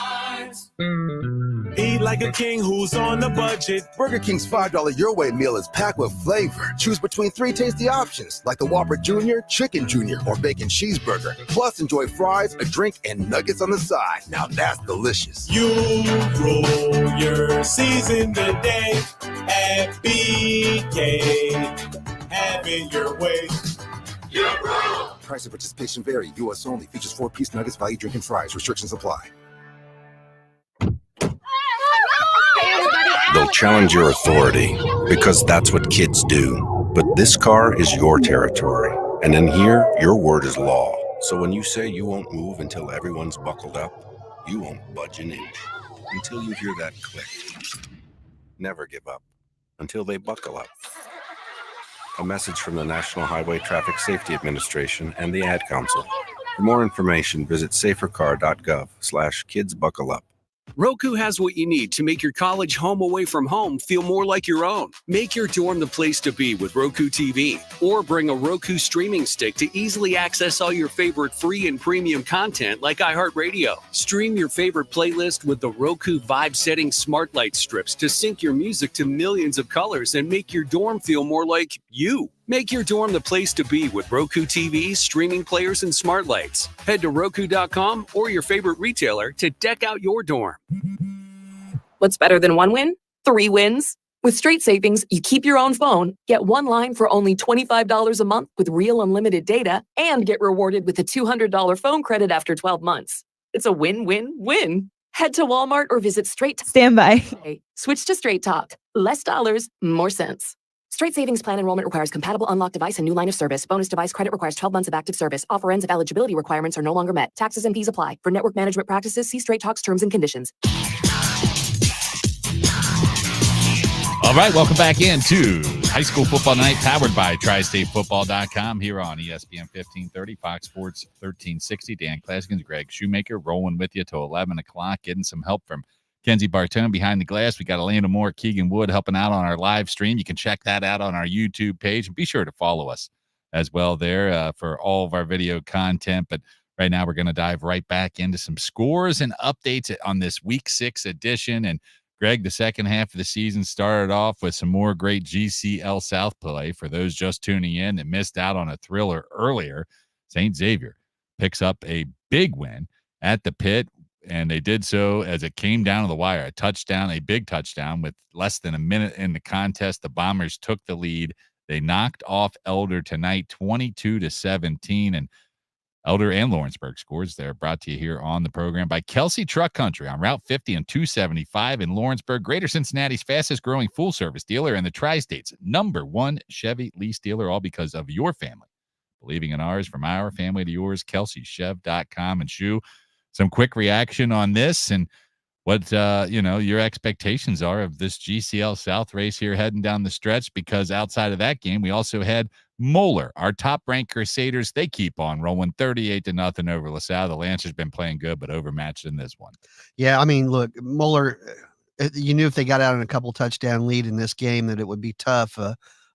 [SPEAKER 11] Eat like a king who's on a budget.
[SPEAKER 22] Burger King's $5 Your Way meal is packed with flavor. Choose between 3 tasty options like the Whopper Jr., Chicken Jr., or Bacon Cheeseburger. Plus, enjoy fries, a drink, and nuggets on the side. Now that's delicious.
[SPEAKER 11] You roll your season today at BK. Have it your way.
[SPEAKER 22] Price of participation vary. U.S. only. Features 4-piece nuggets, value, drink, and fries. Restrictions apply.
[SPEAKER 14] They'll challenge your authority because that's what kids do. But this car is your territory. And in here, your word is law. So when you say you won't move until everyone's buckled up, you won't budge an inch until you hear that click. Never give up until they buckle up. A message from the National Highway Traffic Safety Administration and the Ad Council. For more information, visit safercar.gov/kidsbuckleup.
[SPEAKER 23] Roku has what you need to make your college home away from home feel more like your own. Make your dorm the place to be with Roku TV, or bring a Roku streaming stick to easily access all your favorite free and premium content like iHeartRadio. Stream your favorite playlist with the Roku Vibe Setting Smart Light strips to sync your music to millions of colors and make your dorm feel more like you. Make your dorm the place to be with Roku TVs, streaming players, and smart lights. Head to Roku.com or your favorite retailer to deck out your dorm.
[SPEAKER 6] What's better than 1 win? 3 wins. With Straight Savings, you keep your own phone, get 1 line for only $25 a month with real unlimited data, and get rewarded with a $200 phone credit after 12 months. It's a win-win-win. Head to Walmart or visit Straight.
[SPEAKER 12] Stand by.
[SPEAKER 6] Switch to Straight Talk. Less dollars, more sense. Straight Savings Plan enrollment requires compatible unlocked device and new line of service. Bonus device credit requires 12 months of active service. Offer ends if eligibility requirements are no longer met. Taxes and fees apply. For network management practices, see Straight Talk's terms and conditions.
[SPEAKER 2] All right, welcome back into High School Football Night, powered by TriStateFootball.com here on ESPN 1530, Fox Sports 1360. Dan Claskins, Greg Shoemaker, rolling with you till 11 o'clock, getting some help from Kenzie Bartone behind the glass. We got Elena Moore, Keegan Wood helping out on our live stream. You can check that out on our YouTube page. And be sure to follow us as well there for all of our video content. But right now we're going to dive right back into some scores and updates on this Week 6 edition. And Greg, the second half of the season started off with some more great GCL South play. For those just tuning in that missed out on a thriller earlier, St. Xavier picks up a big win at the Pit. And they did so as it came down to the wire. A big touchdown with less than a minute in the contest. The Bombers took the lead. They knocked off Elder tonight 22-17. And Elder and Lawrenceburg scores there, brought to you here on the program by Kelsey Truck Country on Route 50 and 275 in Lawrenceburg. Greater Cincinnati's fastest growing full service dealer and the Tri-State's #1 Chevy lease dealer, all because of your family. Believing in ours, from our family to yours, KelseyChev.com. And Shu, some quick reaction on this and what, your expectations are of this GCL South race here heading down the stretch, because outside of that game, we also had Moeller, our top-ranked Crusaders. They keep on rolling 38-0 over LaSalle. The Lancers been playing good, but overmatched in this one.
[SPEAKER 3] Yeah, I mean, look, Moeller, you knew if they got out in a couple touchdown lead in this game that it would be tough.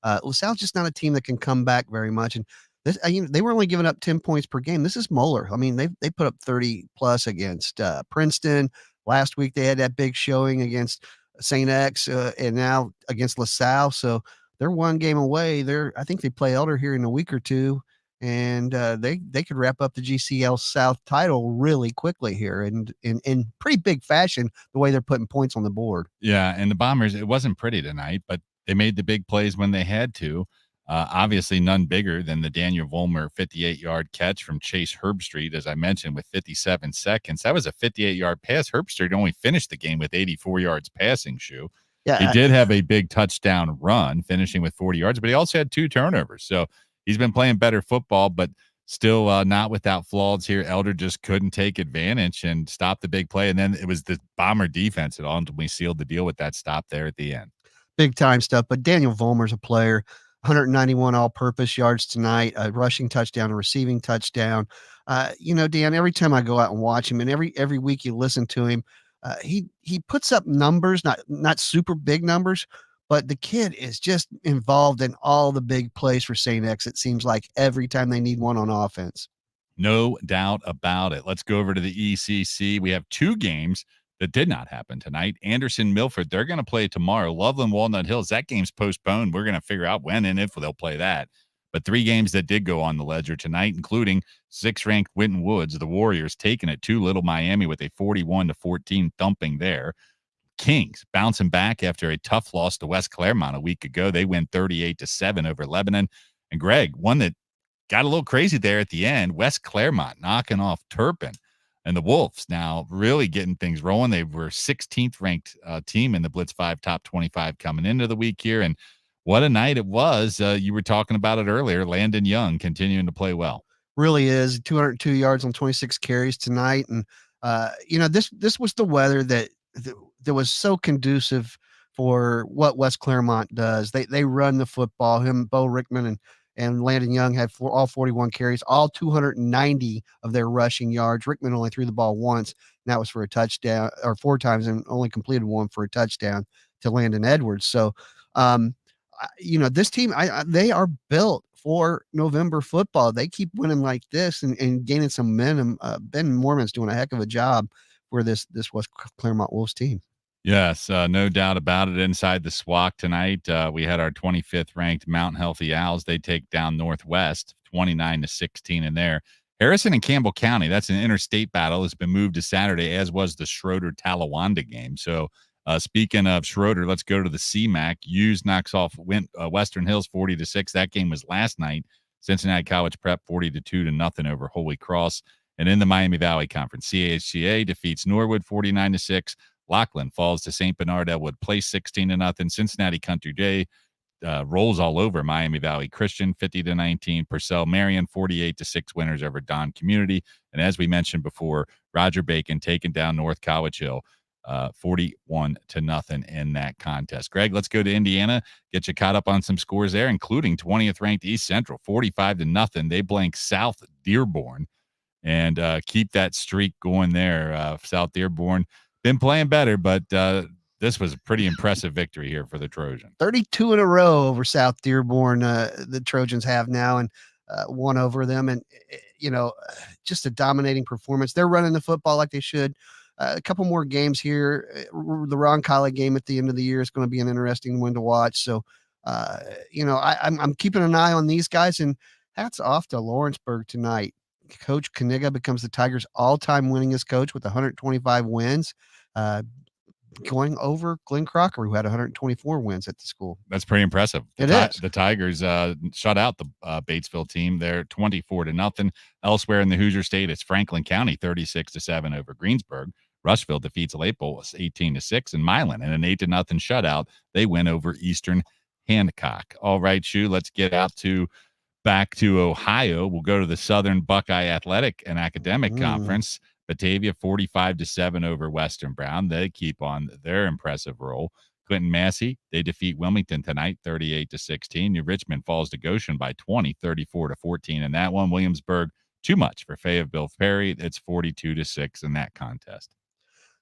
[SPEAKER 3] LaSalle's just not a team that can come back very much. And They were only giving up 10 points per game. This is Moeller. I mean, they put up 30 plus against Princeton. Last week they had that big showing against St. X, and now against LaSalle. So they're one game away. I think they play Elder here in a week or two, and they could wrap up the GCL South title really quickly here, and in pretty big fashion the way they're putting points on the board.
[SPEAKER 2] Yeah, and the Bombers, it wasn't pretty tonight, but they made the big plays when they had to. Obviously, none bigger than the Daniel Vollmer 58-yard catch from Chase Herbstreit, as I mentioned, with 57 seconds. That was a 58-yard pass. Herbstreit only finished the game with 84 yards passing, Shu.
[SPEAKER 3] Yeah,
[SPEAKER 2] he did have a big touchdown run, finishing with 40 yards, but he also had 2 turnovers. So he's been playing better football, but still not without flaws here. Elder just couldn't take advantage and stop the big play. And then it was the Bomber defense that ultimately sealed the deal with that stop there at the end.
[SPEAKER 3] Big time stuff. But Daniel Vollmer's a player. 191 all-purpose yards tonight, a rushing touchdown, a receiving touchdown. Dan, every time I go out and watch him, and every week you listen to him, he puts up numbers, not super big numbers, but the kid is just involved in all the big plays for St. X. It seems like every time they need one on offense.
[SPEAKER 2] No doubt about it. Let's go over to the ECC. We have 2 games that did not happen tonight. Anderson, Milford, they're going to play tomorrow. Loveland, Walnut Hills, that game's postponed. We're going to figure out when and if they'll play that. But 3 games that did go on the ledger tonight, including 6th-ranked Winton Woods, the Warriors taking it to Little Miami with a 41-14 thumping there. Kings bouncing back after a tough loss to West Claremont a week ago. They win 38-7 over Lebanon. And Greg, one that got a little crazy there at the end, West Claremont knocking off Turpin. And the Wolves now really getting things rolling. They were 16th ranked team in the Blitz 5 top 25 coming into the week here. And what a night it was. You were talking about it earlier. Landon Young continuing to play well.
[SPEAKER 3] Really is. 202 yards on 26 carries tonight. And, this was the weather that was so conducive for what West Claremont does. They run the football. Bo Rickman and Landon Young had all 41 carries, all 290 of their rushing yards. Rickman only threw the ball once, and that was for a touchdown, or 4 times, and only completed one for a touchdown to Landon Edwards. So, this team, they are built for November football. They keep winning like this and gaining some momentum. Ben Mormon's doing a heck of a job for this West Claremont Wolves team.
[SPEAKER 2] Yes, no doubt about it. Inside the SWAC tonight, we had our 25th ranked Mount Healthy Owls. They take down Northwest 29-16 in there. Harrison and Campbell County, that's an interstate battle, has been moved to Saturday, as was the Schroeder-Talawanda game. So speaking of Schroeder, let's go to the CMAC. Hughes knocks off Western Hills 40-6. That game was last night. Cincinnati College Prep 42-0 over Holy Cross. And in the Miami Valley Conference, CHCA defeats Norwood 49-6. Lachlan falls to St. Bernard Elwood Place 16-0. Cincinnati Country Day rolls all over Miami Valley Christian 50-19. Purcell Marion 48-6 winners over Don Community. And as we mentioned before, Roger Bacon taking down North College Hill 41-0 in that contest. Greg, let's go to Indiana, get you caught up on some scores there, including 20th ranked East Central 45-0. They blank South Dearborn and keep that streak going there. South Dearborn been playing better, but this was a pretty impressive victory here for the Trojans.
[SPEAKER 3] 32 in a row over South Dearborn, the Trojans have now, and won over them. And, just a dominating performance. They're running the football like they should. A couple more games here. The Roncalli game at the end of the year is going to be an interesting one to watch. So, I'm keeping an eye on these guys, and hats off to Lawrenceburg tonight. Coach Kaniga becomes the Tigers' all-time winningest coach with 125 wins, going over Glenn Crocker, who had 124 wins at the school.
[SPEAKER 2] That's pretty impressive. The Tigers shut out the Batesville team. They're 24-0. Elsewhere in the Hoosier State, it's Franklin County 36-7 over Greensburg. Rushville defeats Lapel 18-6, and Milan in an 8-0 shutout. They win over Eastern Hancock. All right, Shu, let's get back to Ohio. We'll go to the Southern Buckeye Athletic and Academic Conference. Batavia 45-7 over Western Brown. They keep on their impressive roll. Clinton Massey, they defeat Wilmington tonight 38-16. New Richmond falls to Goshen by 20, 34-14 in that one. Williamsburg, too much for Fayetteville Perry. It's 42-6 in that contest.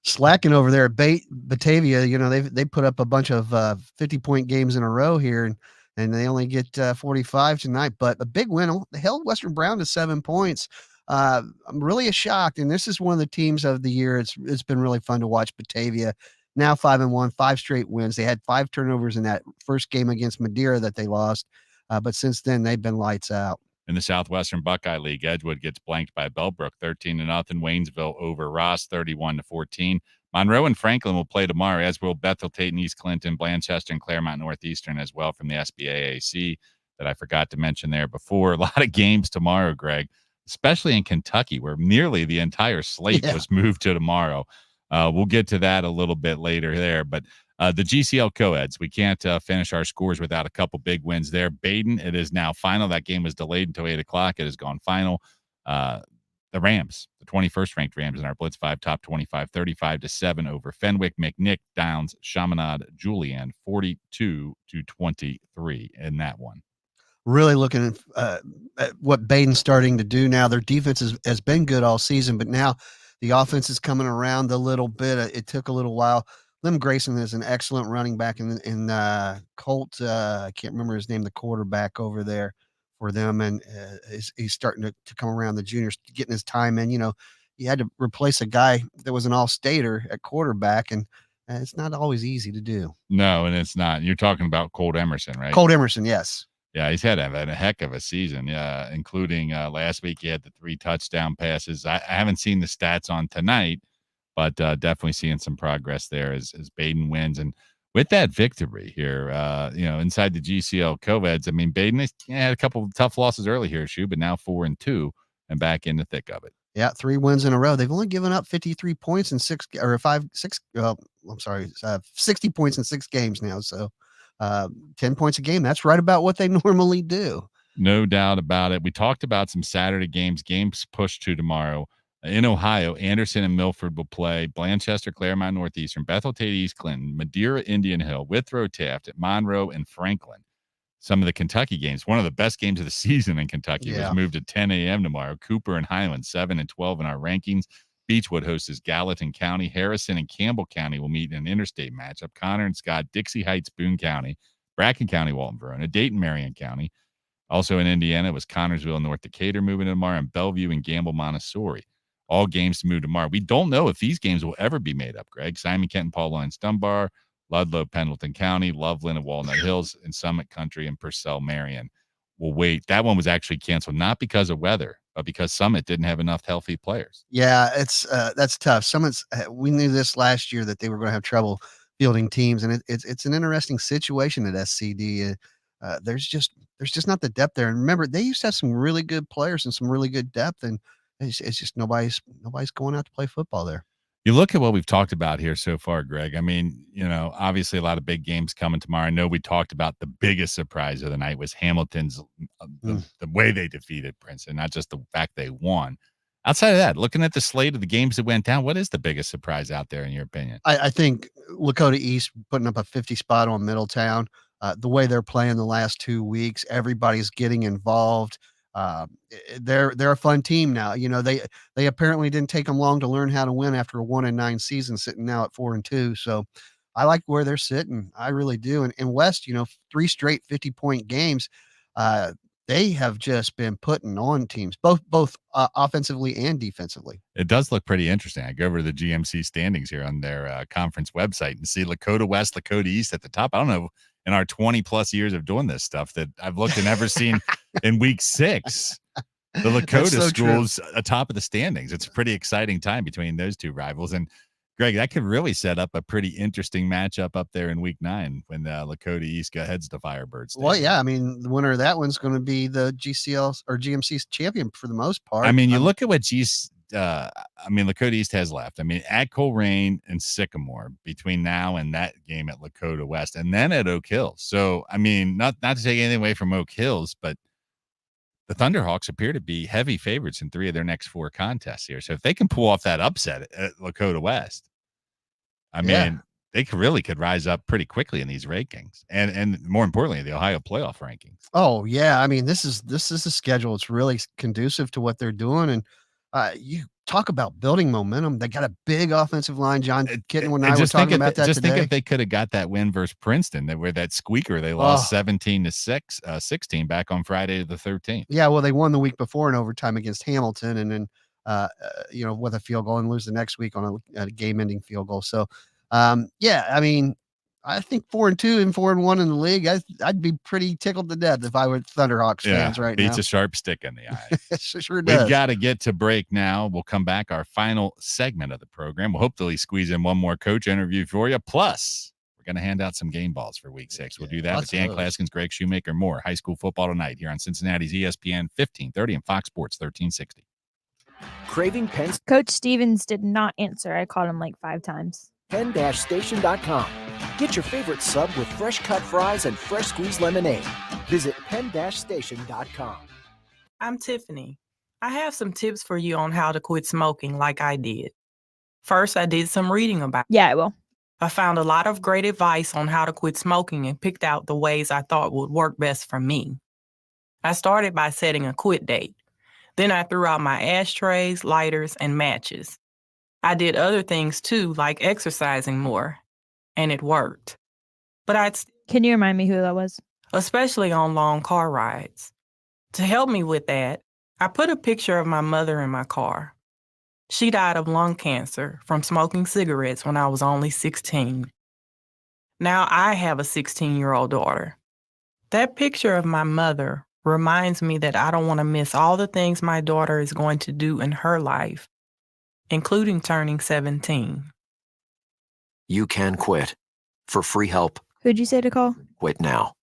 [SPEAKER 3] Slacking over there at Batavia, they put up a bunch of 50-point games in a row here, and and they only get 45 tonight. But a big win. They held Western Brown to 7 points. I'm really shocked, and this is one of the teams of the year. It's been really fun to watch. Batavia now 5-1, 5 straight wins. They had 5 turnovers in that first game against Madeira that they lost, but since then they've been lights out.
[SPEAKER 2] In the Southwestern Buckeye League, Edgewood gets blanked by Bellbrook 13-0. Waynesville over Ross 31-14. Monroe and Franklin will play tomorrow, as will Bethel, Tate, and East Clinton, Blanchester, and Claremont Northeastern as well from the SBAAC that I forgot to mention there before. A lot of games tomorrow, Greg, especially in Kentucky, where nearly the entire slate was moved to tomorrow. We'll get to that a little bit later there, but the GCL co-eds, we can't finish our scores without a couple big wins there. Baden, it is now final. That game was delayed until 8 o'clock. It has gone final. The Rams, the 21st ranked Rams in our Blitz 5 top 25, 35-7 over Fenwick, McNick, Downs, Chaminade, Julian, 42-23 in that one.
[SPEAKER 3] Really looking at what Baden's starting to do now. Their defense has been good all season, but now the offense is coming around a little bit. It took a little while. Lim Grayson is an excellent running back in Colt. I can't remember his name, the quarterback over there for them, and he's starting to come around. The juniors getting his time in. You had to replace a guy that was an all-stater at quarterback, and it's not always easy to do.
[SPEAKER 2] No, and it's not. You're talking about Colt Emerson, right?
[SPEAKER 3] Colt Emerson, yes.
[SPEAKER 2] Yeah, he's had a heck of a season, yeah, including last week he had the 3 touchdown passes. I haven't seen the stats on tonight, but definitely seeing some progress there as Baden wins. And with that victory here, inside the GCL co-eds, I mean, Baden had a couple of tough losses early here, but now 4-2 and back in the thick of it.
[SPEAKER 3] Yeah, 3 wins in a row. They've only given up 53 points in 60 points in 6 games now. So 10 points a game. That's right about what they normally do.
[SPEAKER 2] No doubt about it. We talked about some Saturday games pushed to tomorrow. In Ohio, Anderson and Milford will play Blanchester, Claremont Northeastern, Bethel, Tate, East Clinton, Madeira, Indian Hill, Withrow, Taft, Monroe, and Franklin. Some of the Kentucky games, one of the best games of the season in Kentucky, was moved to 10 a.m. tomorrow. Cooper and Highland, 7 and 12 in our rankings. Beechwood hosts Gallatin County. Harrison and Campbell County will meet in an interstate matchup. Connor and Scott, Dixie Heights, Boone County, Bracken County, Walton, Verona, Dayton, Marion County. Also in Indiana, it was Connorsville, North Decatur moving tomorrow, and Bellevue and Gamble, Montessori. All games to move tomorrow. We don't know if these games will ever be made up, Greg. Simon, Kenton, Paul Lyons, Dunbar, Ludlow, Pendleton County, Loveland and Walnut Hills, and Summit Country and Purcell, Marion. We'll wait. That one was actually canceled, not because of weather, but because Summit didn't have enough healthy players.
[SPEAKER 3] Yeah, that's tough. We knew this last year that they were going to have trouble fielding teams, and it's an interesting situation at SCD. There's just not the depth there. And remember, they used to have some really good players and some really good depth, and it's just nobody's going out to play football there.
[SPEAKER 2] You look at what we've talked about here so far, Greg. I mean, obviously a lot of big games coming tomorrow. I know we talked about the biggest surprise of the night was Hamilton's the way they defeated Princeton, not just the fact they won. Outside of that, looking at the slate of the games that went down, what is the biggest surprise out there in your opinion?
[SPEAKER 3] I think Lakota East putting up a 50 spot on Middletown. The way they're playing the last 2 weeks, everybody's getting involved. They're a fun team now. They apparently didn't take them long to learn how to win after a 1-9 season, sitting now at 4-2. So I like where they're sitting. I really do. And in West, 3 straight 50-point games. They have just been putting on teams, both offensively and defensively.
[SPEAKER 2] It does look pretty interesting. I go over to the GMC standings here on their conference website and see Lakota West, Lakota East at the top. I don't know, in our 20 plus years of doing this stuff, that I've looked and never seen in week 6, the Lakota schools atop of the standings. It's a pretty exciting time between those two rivals. And Greg, that could really set up a pretty interesting matchup up there in week 9 when Lakota East heads to Firebirds.
[SPEAKER 3] Well, yeah, I mean, the winner of that one's going to be the GCL or GMC's champion for the most part.
[SPEAKER 2] I mean, you look at what Lakota East has left. I mean, at Coleraine and Sycamore between now and that game at Lakota West, and then at Oak Hills. So, I mean, not to take anything away from Oak Hills, but the Thunderhawks appear to be heavy favorites in 3 of their next 4 contests here. So if they can pull off that upset at Lakota West, I mean, they could rise up pretty quickly in these rankings, and more importantly, the Ohio playoff rankings.
[SPEAKER 3] Oh yeah, I mean, this is a schedule. It's really conducive to what they're doing, and You talk about building momentum. They got a big offensive line. John Kitten and I were
[SPEAKER 2] just
[SPEAKER 3] talking
[SPEAKER 2] think
[SPEAKER 3] about that
[SPEAKER 2] just
[SPEAKER 3] today.
[SPEAKER 2] think if they could have got that win versus Princeton, where that squeaker they lost 17-16 back on Friday the 13th.
[SPEAKER 3] Yeah, well, they won the week before in overtime against Hamilton, and then with a field goal, and lose the next week on a game-ending field goal. So, yeah, I mean, I think 4-2 and 4-1 in the league. I'd be pretty tickled to death if I were Thunderhawks fans right now.
[SPEAKER 2] Beats a sharp stick in the eye.
[SPEAKER 3] It sure does.
[SPEAKER 2] We've got to get to break now. We'll come back, our final segment of the program. We'll hopefully squeeze in one more coach interview for you. Plus, we're going to hand out some game balls for week 6. We'll do that with Dan Claskins, Greg Shoemaker, more high school football tonight here on Cincinnati's ESPN 1530 and Fox Sports 1360.
[SPEAKER 13] Craving Pens?
[SPEAKER 12] Coach Stevens did not answer. I called him like 5 times.
[SPEAKER 13] Penn-Station.com. Get your favorite sub with fresh cut fries and fresh squeezed lemonade. Visit Penn-Station.com.
[SPEAKER 1] I'm Tiffany. I have some tips for you on how to quit smoking like I did. First, I did some reading about it.
[SPEAKER 12] Yeah, I will.
[SPEAKER 1] I found a lot of great advice on how to quit smoking and picked out the ways I thought would work best for me. I started by setting a quit date. Then I threw out my ashtrays, lighters, and matches. I did other things too, like exercising more, and it worked. But
[SPEAKER 12] Can you remind me who that was?
[SPEAKER 1] Especially on long car rides. To help me with that, I put a picture of my mother in my car. She died of lung cancer from smoking cigarettes when I was only 16. Now I have a 16-year-old daughter. That picture of my mother reminds me that I don't want to miss all the things my daughter is going to do in her life, including turning 17.
[SPEAKER 4] You can quit. For free help,
[SPEAKER 12] Who'd you say to call?
[SPEAKER 4] quit now.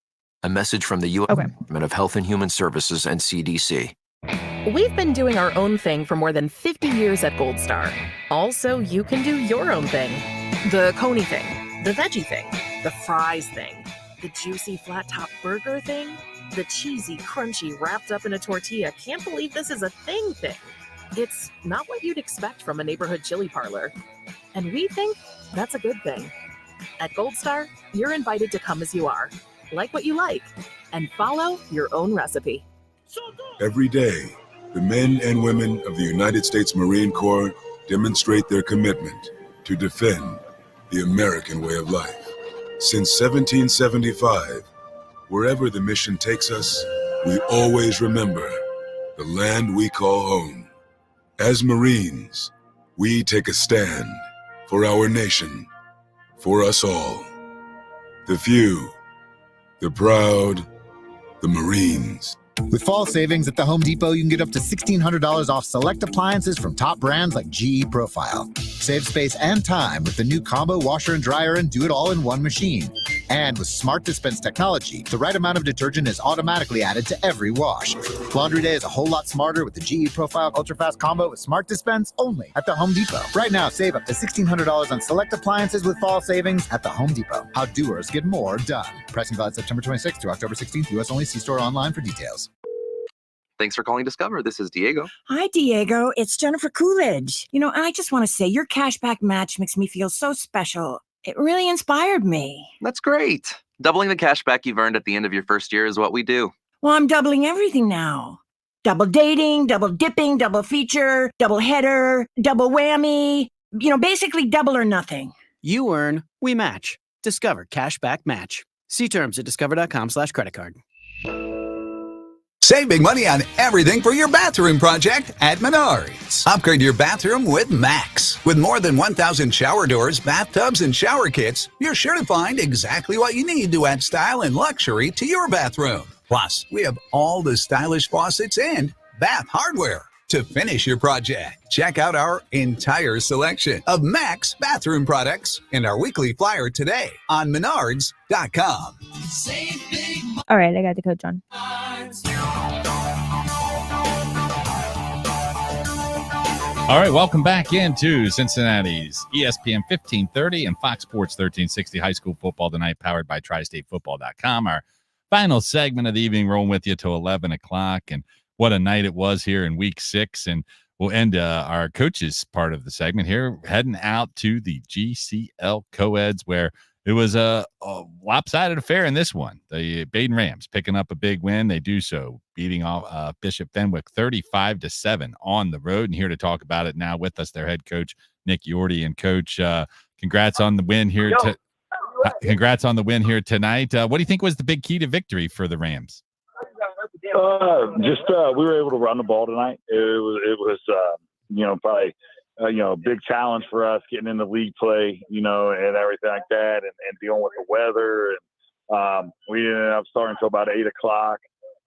[SPEAKER 4] A message from the U.S. Department of Health and Human Services and CDC.
[SPEAKER 5] We've been doing our own thing for more than 50 years at Gold Star. Also, you can do your own thing. The coney thing, the veggie thing, the fries thing, the juicy flat top burger thing, the cheesy, crunchy, wrapped up in a tortilla, can't believe this is a thing. It's not what you'd expect from a neighborhood chili parlor. And we think that's a good thing. At Gold Star, you're invited to come as you are, like what you like, and follow your own recipe.
[SPEAKER 15] Every day, the men and women of the United States Marine Corps demonstrate their commitment to defend the American way of life. Since 1775, wherever the mission takes us, we always remember the land we call home. As Marines, we take a stand for our nation, for us all. The few, the proud, the Marines.
[SPEAKER 24] With fall savings at the Home Depot, you can get up to $1,600 off select appliances from top brands like GE Profile. Save space and time with the new combo washer and dryer and do it all in one machine. And with Smart Dispense technology, the right amount of detergent is automatically added to every wash. Laundry day is a whole lot smarter with the GE Profile Ultra Fast Combo with Smart Dispense only at the Home Depot. Right now, save up to $1,600 on select appliances with fall savings at the Home Depot. How doers get more done. Pricing valid September 26th through October 16th. U.S. only. See store online for details.
[SPEAKER 25] Thanks for calling Discover. This is Diego.
[SPEAKER 26] Hi, Diego. It's Jennifer Coolidge. I just want to say your cashback match makes me feel so special. It really inspired me.
[SPEAKER 25] That's great. Doubling the cash back you've earned at the end of your first year is what we do.
[SPEAKER 26] Well, I'm doubling everything now. Double dating, double dipping, double feature, double header, double whammy. Basically double or nothing.
[SPEAKER 27] You earn, we match. Discover Cashback Match. See terms at discover.com/creditcard.
[SPEAKER 20] Save big money on everything for your bathroom project at Menards. Upgrade your bathroom with Max. With more than 1,000 shower doors, bathtubs, and shower kits, you're sure to find exactly what you need to add style and luxury to your bathroom. Plus, we have all the stylish faucets and bath hardware to finish your project. Check out our entire selection of Max bathroom products and our weekly flyer today on Menards.com.
[SPEAKER 21] Save big money.
[SPEAKER 12] All right, I got the coach on.
[SPEAKER 2] All right, welcome back into Cincinnati's ESPN 1530 and Fox Sports 1360 high school football tonight, powered by TriStateFootball.com. Our final segment of the evening, rolling with you till 11 o'clock. And what a night it was here in week 6. And we'll end our coaches part of the segment here, heading out to the GCL co-eds, where It was a lopsided affair in this one. The Baden Rams picking up a big win. They do so, beating off Bishop Fenwick 35-7 on the road. And here to talk about it now with us, their head coach, Nick Yorty. And Coach, congrats on the win here. Congrats on the win here tonight. What do you think was the big key to victory for the Rams?
[SPEAKER 7] We were able to run the ball tonight. It was probably a big challenge for us getting into league play, and everything like that, and dealing with the weather. And we ended up starting until about 8:00,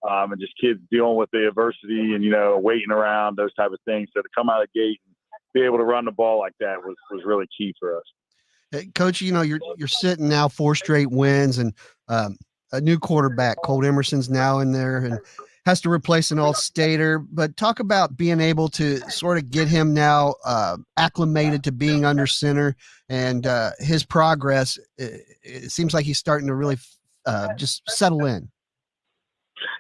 [SPEAKER 7] and just kids dealing with the adversity and waiting around, those type of things. So to come out of the gate and be able to run the ball like that was really key for us.
[SPEAKER 3] Hey, Coach, you're sitting now 4 straight wins, and a new quarterback, Colt Emerson's now in there and has to replace an all-stater. But talk about being able to sort of get him now acclimated to being under center, and his progress. It seems like he's starting to really just settle in.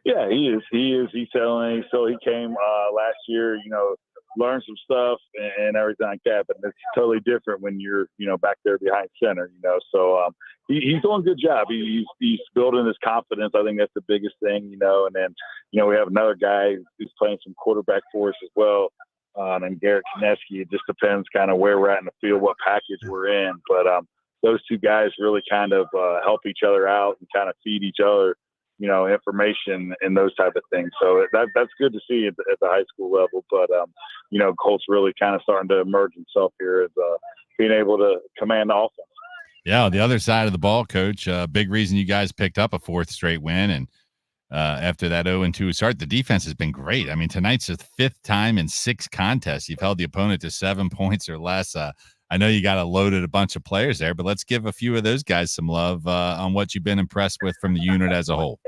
[SPEAKER 7] Yeah, he is. He's settling. So he came last year, learn some stuff and everything like that, but it's totally different when you're back there behind center. So he's doing a good job. He's building his confidence. I think that's the biggest thing. And then we have another guy who's playing some quarterback for us as well, and Garrett Kineski. It just depends kind of where we're at in the field, what package we're in, but those two guys really kind of help each other out and kind of feed each other information and those type of things. So that's good to see at the high school level. But, Colt's really kind of starting to emerge himself here as being able to command the offense.
[SPEAKER 2] Yeah, on the other side of the ball, Coach, big reason you guys picked up a 4th straight win. And after that 0-2 start, the defense has been great. I mean, tonight's the 5th time in 6 contests you've held the opponent to 7 points or less. I know you got a loaded a bunch of players there, but let's give a few of those guys some love on what you've been impressed with from the unit as a whole.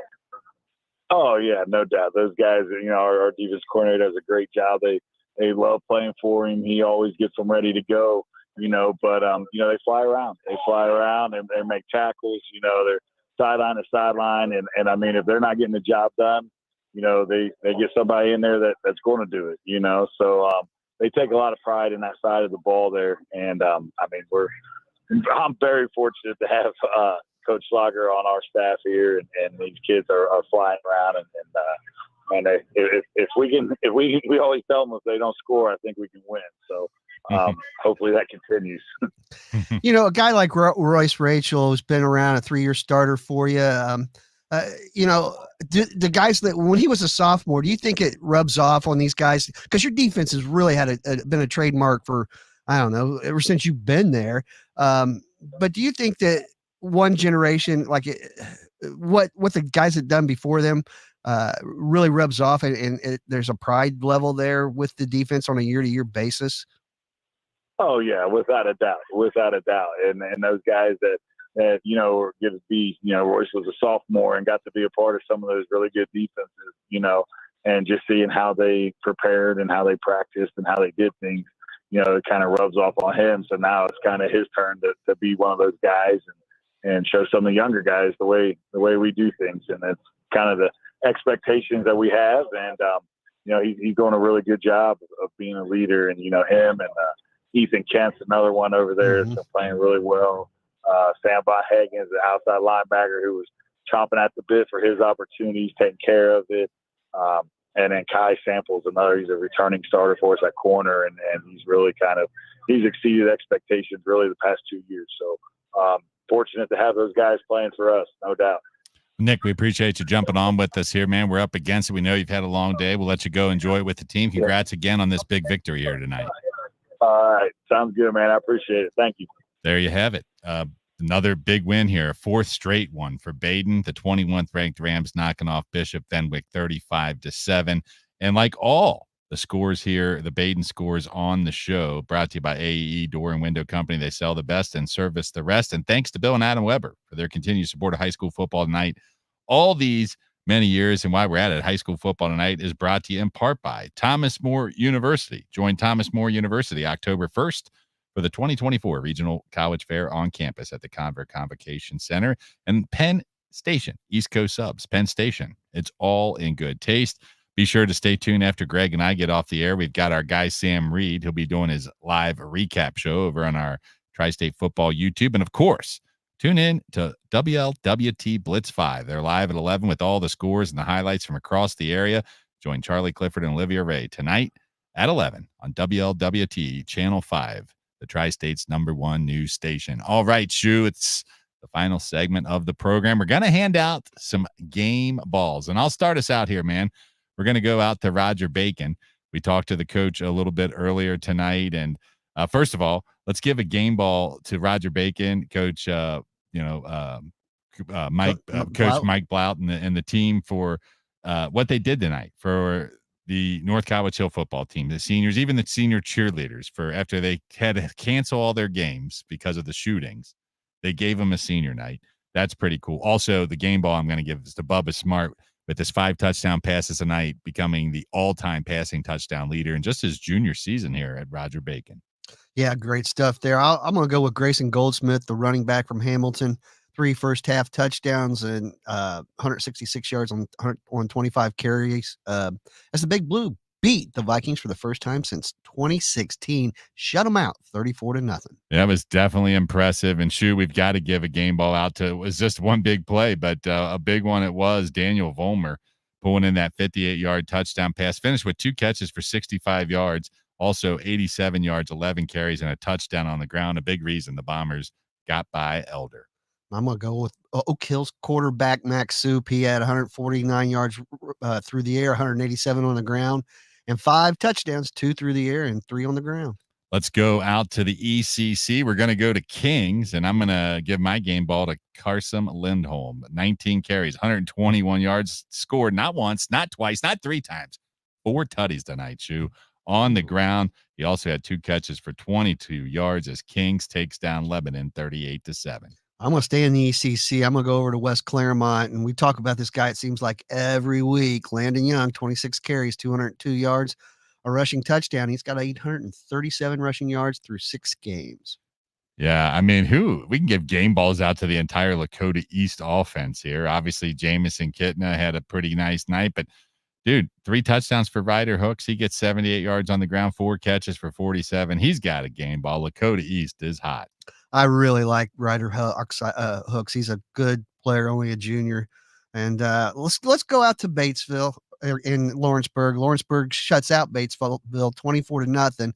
[SPEAKER 7] Oh yeah, no doubt. Those guys, our defense coordinator does a great job. They love playing for him. He always gets them ready to go, but they fly around. They fly around and they make tackles, they're sideline to sideline. And I mean, if they're not getting the job done, they get somebody in there that's going to do it, so they take a lot of pride in that side of the ball there. And I'm very fortunate to have Coach Schlager on our staff here, and these kids are flying around, and if we always tell them if they don't score, I think we can win. So hopefully that continues.
[SPEAKER 3] A guy like Royce Rachel, who's been around, a 3-year starter for you. The guys that when he was a sophomore, do you think it rubs off on these guys? Because your defense has really been a trademark for, I don't know, ever since you've been there. But do you think that one generation, like what the guys had done before them, really rubs off, and there's a pride level there with the defense on a year-to-year basis?
[SPEAKER 7] Oh yeah, without a doubt. And those guys that get to be, Royce was a sophomore and got to be a part of some of those really good defenses, and just seeing how they prepared and how they practiced and how they did things, it kind of rubs off on him. So now it's kind of his turn to be one of those guys and show some of the younger guys the way we do things. And that's kind of the expectations that we have. And, he's doing a really good job of being a leader, and, him and Ethan Kent's another one over there that's been playing really well. Sam Hagen's the outside linebacker who was chomping at the bit for his opportunities, taking care of it. And then Kai Sample's another, he's a returning starter for us at corner, and he's really he's exceeded expectations really the past 2 years. So fortunate to have those guys playing for us, no doubt.
[SPEAKER 2] Nick, we appreciate you jumping on with us here, man. We're up against it. We know you've had a long day. We'll let you go enjoy it with the team. Congrats again on this big victory here tonight.
[SPEAKER 7] All right. Sounds good, man. I appreciate it. Thank you.
[SPEAKER 2] There you have it. Another big win here, a 4th straight one for Baden. The 21th ranked Rams knocking off Bishop Fenwick 35-7. And like all the scores here, the Baden scores on the show, brought to you by AEE Door and Window Company. They sell the best and service the rest. And thanks to Bill and Adam Weber for their continued support of high school football tonight. All these many years, and why we're at it, high school football tonight is brought to you in part by Thomas More University. Join Thomas More University October 1st for the 2024 Regional College Fair on campus at the Convocation Center. And Penn Station, East Coast Subs, Penn Station. It's all in good taste. Be sure to stay tuned after Greg and I get off the air. We've got our guy, Sam Reed. He'll be doing his live recap show over on our Tri-State Football YouTube. And, of course, Tune in to WLWT Blitz 5. They're live at 11 with all the scores and the highlights from across the area. Join Charlie Clifford and Olivia Ray tonight at 11 on WLWT Channel 5, the Tri-State's #1 news station. All right, Shu, it's the final segment of the program. We're going to hand out some game balls, and I'll start us out here, man. We're going to go out to Roger Bacon. We talked to the coach a little bit earlier tonight, and first of all, let's give a game ball to Roger Bacon, Coach. Coach Mike Blount and the team for what they did tonight for the North Cowwitz Hill football team, the seniors, even the senior cheerleaders, for after they had to cancel all their games because of the shootings, they gave them a senior night. That's pretty cool. Also, the game ball I'm going to give is to Bubba Smart with his 5 touchdown passes tonight, becoming the all-time passing touchdown leader in just his junior season here at Roger Bacon.
[SPEAKER 3] Yeah, great stuff there. I'm going to go with Grayson Goldsmith, the running back from Hamilton. 3 first-half touchdowns and 166 yards on 25 carries. As the Big Blue beat the Vikings for the first time since 2016, shut them out 34-0.
[SPEAKER 2] That was definitely impressive. And Shu, we've got to give a game ball out to, it was just one big play, but a big one it was. Daniel Vollmer pulling in that 58-yard touchdown pass, finished with 2 catches for 65 yards, also 87 yards, 11 carries, and a touchdown on the ground. A big reason the Bombers got by Elder.
[SPEAKER 3] I'm going to go with Oak Hill's quarterback, Max Soup. He had 149 yards through the air, 187 on the ground, and 5 touchdowns, 2 through the air and 3 on the ground.
[SPEAKER 2] Let's go out to the ECC. We're going to go to Kings, and I'm going to give my game ball to Carson Lindholm. 19 carries, 121 yards, scored not once, not twice, not 3 times. 4 tutties tonight, Shu, on the ground. He also had 2 catches for 22 yards as Kings takes down Lebanon 38-7.
[SPEAKER 3] I'm going to stay in the ECC. I'm going to go over to West Claremont, and we talk about this guy, it seems like every week. Landon Young, 26 carries, 202 yards, a rushing touchdown. He's got 837 rushing yards through 6 games.
[SPEAKER 2] Yeah, I mean, we can give game balls out to the entire Lakota East offense here. Obviously, Jamison Kitna had a pretty nice night, but dude, 3 touchdowns for Ryder Hooks. He gets 78 yards on the ground, 4 catches for 47. He's got a game ball. Lakota East is hot.
[SPEAKER 3] I really like Ryder Hooks. He's a good player, only a junior. And let's go out to Batesville in Lawrenceburg. Lawrenceburg shuts out Batesville 24-0.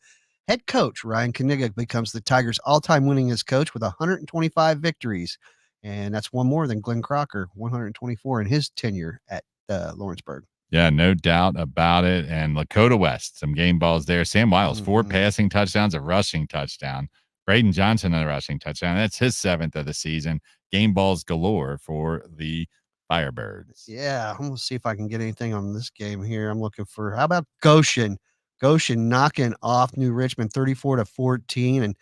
[SPEAKER 3] Head coach Ryan Kniga becomes the Tigers' all-time winningest coach with 125 victories. And that's one more than Glenn Crocker, 124 in his tenure at Lawrenceburg.
[SPEAKER 2] Yeah, no doubt about it. And Lakota West, some game balls there. Sam Wiles, 4 passing touchdowns, a rushing touchdown. Braden Johnson, a rushing touchdown. That's his 7th of the season. Game balls galore for the Firebirds.
[SPEAKER 3] Yeah, I'm going to see if I can get anything on this game here. I'm looking for, how about Goshen? Goshen knocking off New Richmond 34-14. And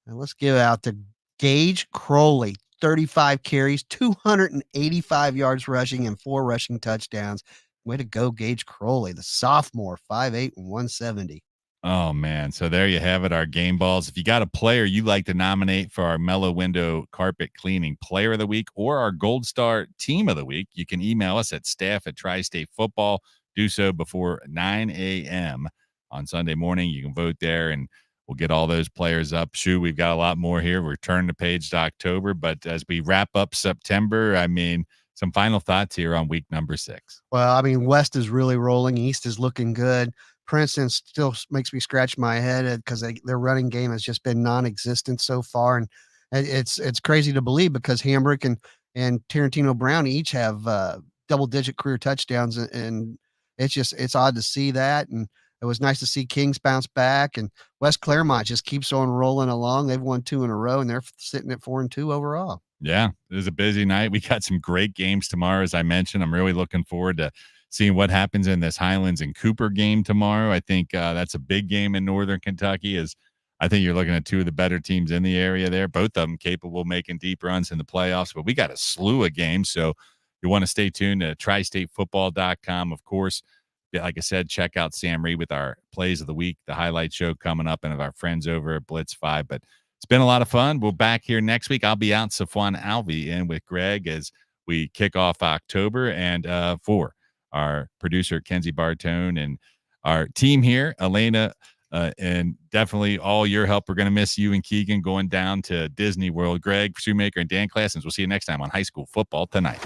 [SPEAKER 3] let's give out to Gage Crowley, 35 carries, 285 yards rushing, and 4 rushing touchdowns. Way to go, Gage Crowley, the sophomore, 5'8" and 170.
[SPEAKER 2] Oh, man. So there you have it, our game balls. If you got a player you'd like to nominate for our Mellow Window Carpet Cleaning Player of the Week or our Gold Star Team of the Week, you can email us at staff@Tri-State Football. Do so before 9 a.m. on Sunday morning. You can vote there, and we'll get all those players up. Shu, we've got a lot more here. We're turning the page to October, but as we wrap up September, I mean, some final thoughts here on week number 6.
[SPEAKER 3] Well, I mean, West is really rolling. East is looking good. Princeton still makes me scratch my head because their running game has just been non-existent so far. And it's crazy to believe because Hambrick and Tarantino Brown each have double-digit career touchdowns. And it's odd to see that. And it was nice to see Kings bounce back. And West Claremont just keeps on rolling along. They've won 2 in a row, and they're sitting at 4-2 overall.
[SPEAKER 2] Yeah, it was a busy night. We got some great games tomorrow, as I mentioned. I'm really looking forward to seeing what happens in this Highlands and Cooper game tomorrow. I think that's a big game in Northern Kentucky. I think you're looking at 2 of the better teams in the area there, both of them capable of making deep runs in the playoffs. But we got a slew of games, so you want to stay tuned to tristatefootball.com. Of course, like I said, check out Sam Reed with our Plays of the Week, the highlight show coming up, and of our friends over at Blitz 5. But it's been a lot of fun. We'll back here next week. I'll be out Safwan Alvey in with Greg as we kick off October. And for our producer, Kenzie Bartone, and our team here, Elena And definitely all your help. We're going to miss you and Keegan going down to Disney World. Greg Shoemaker and Dan Classens. We'll see you next time on High School Football Tonight.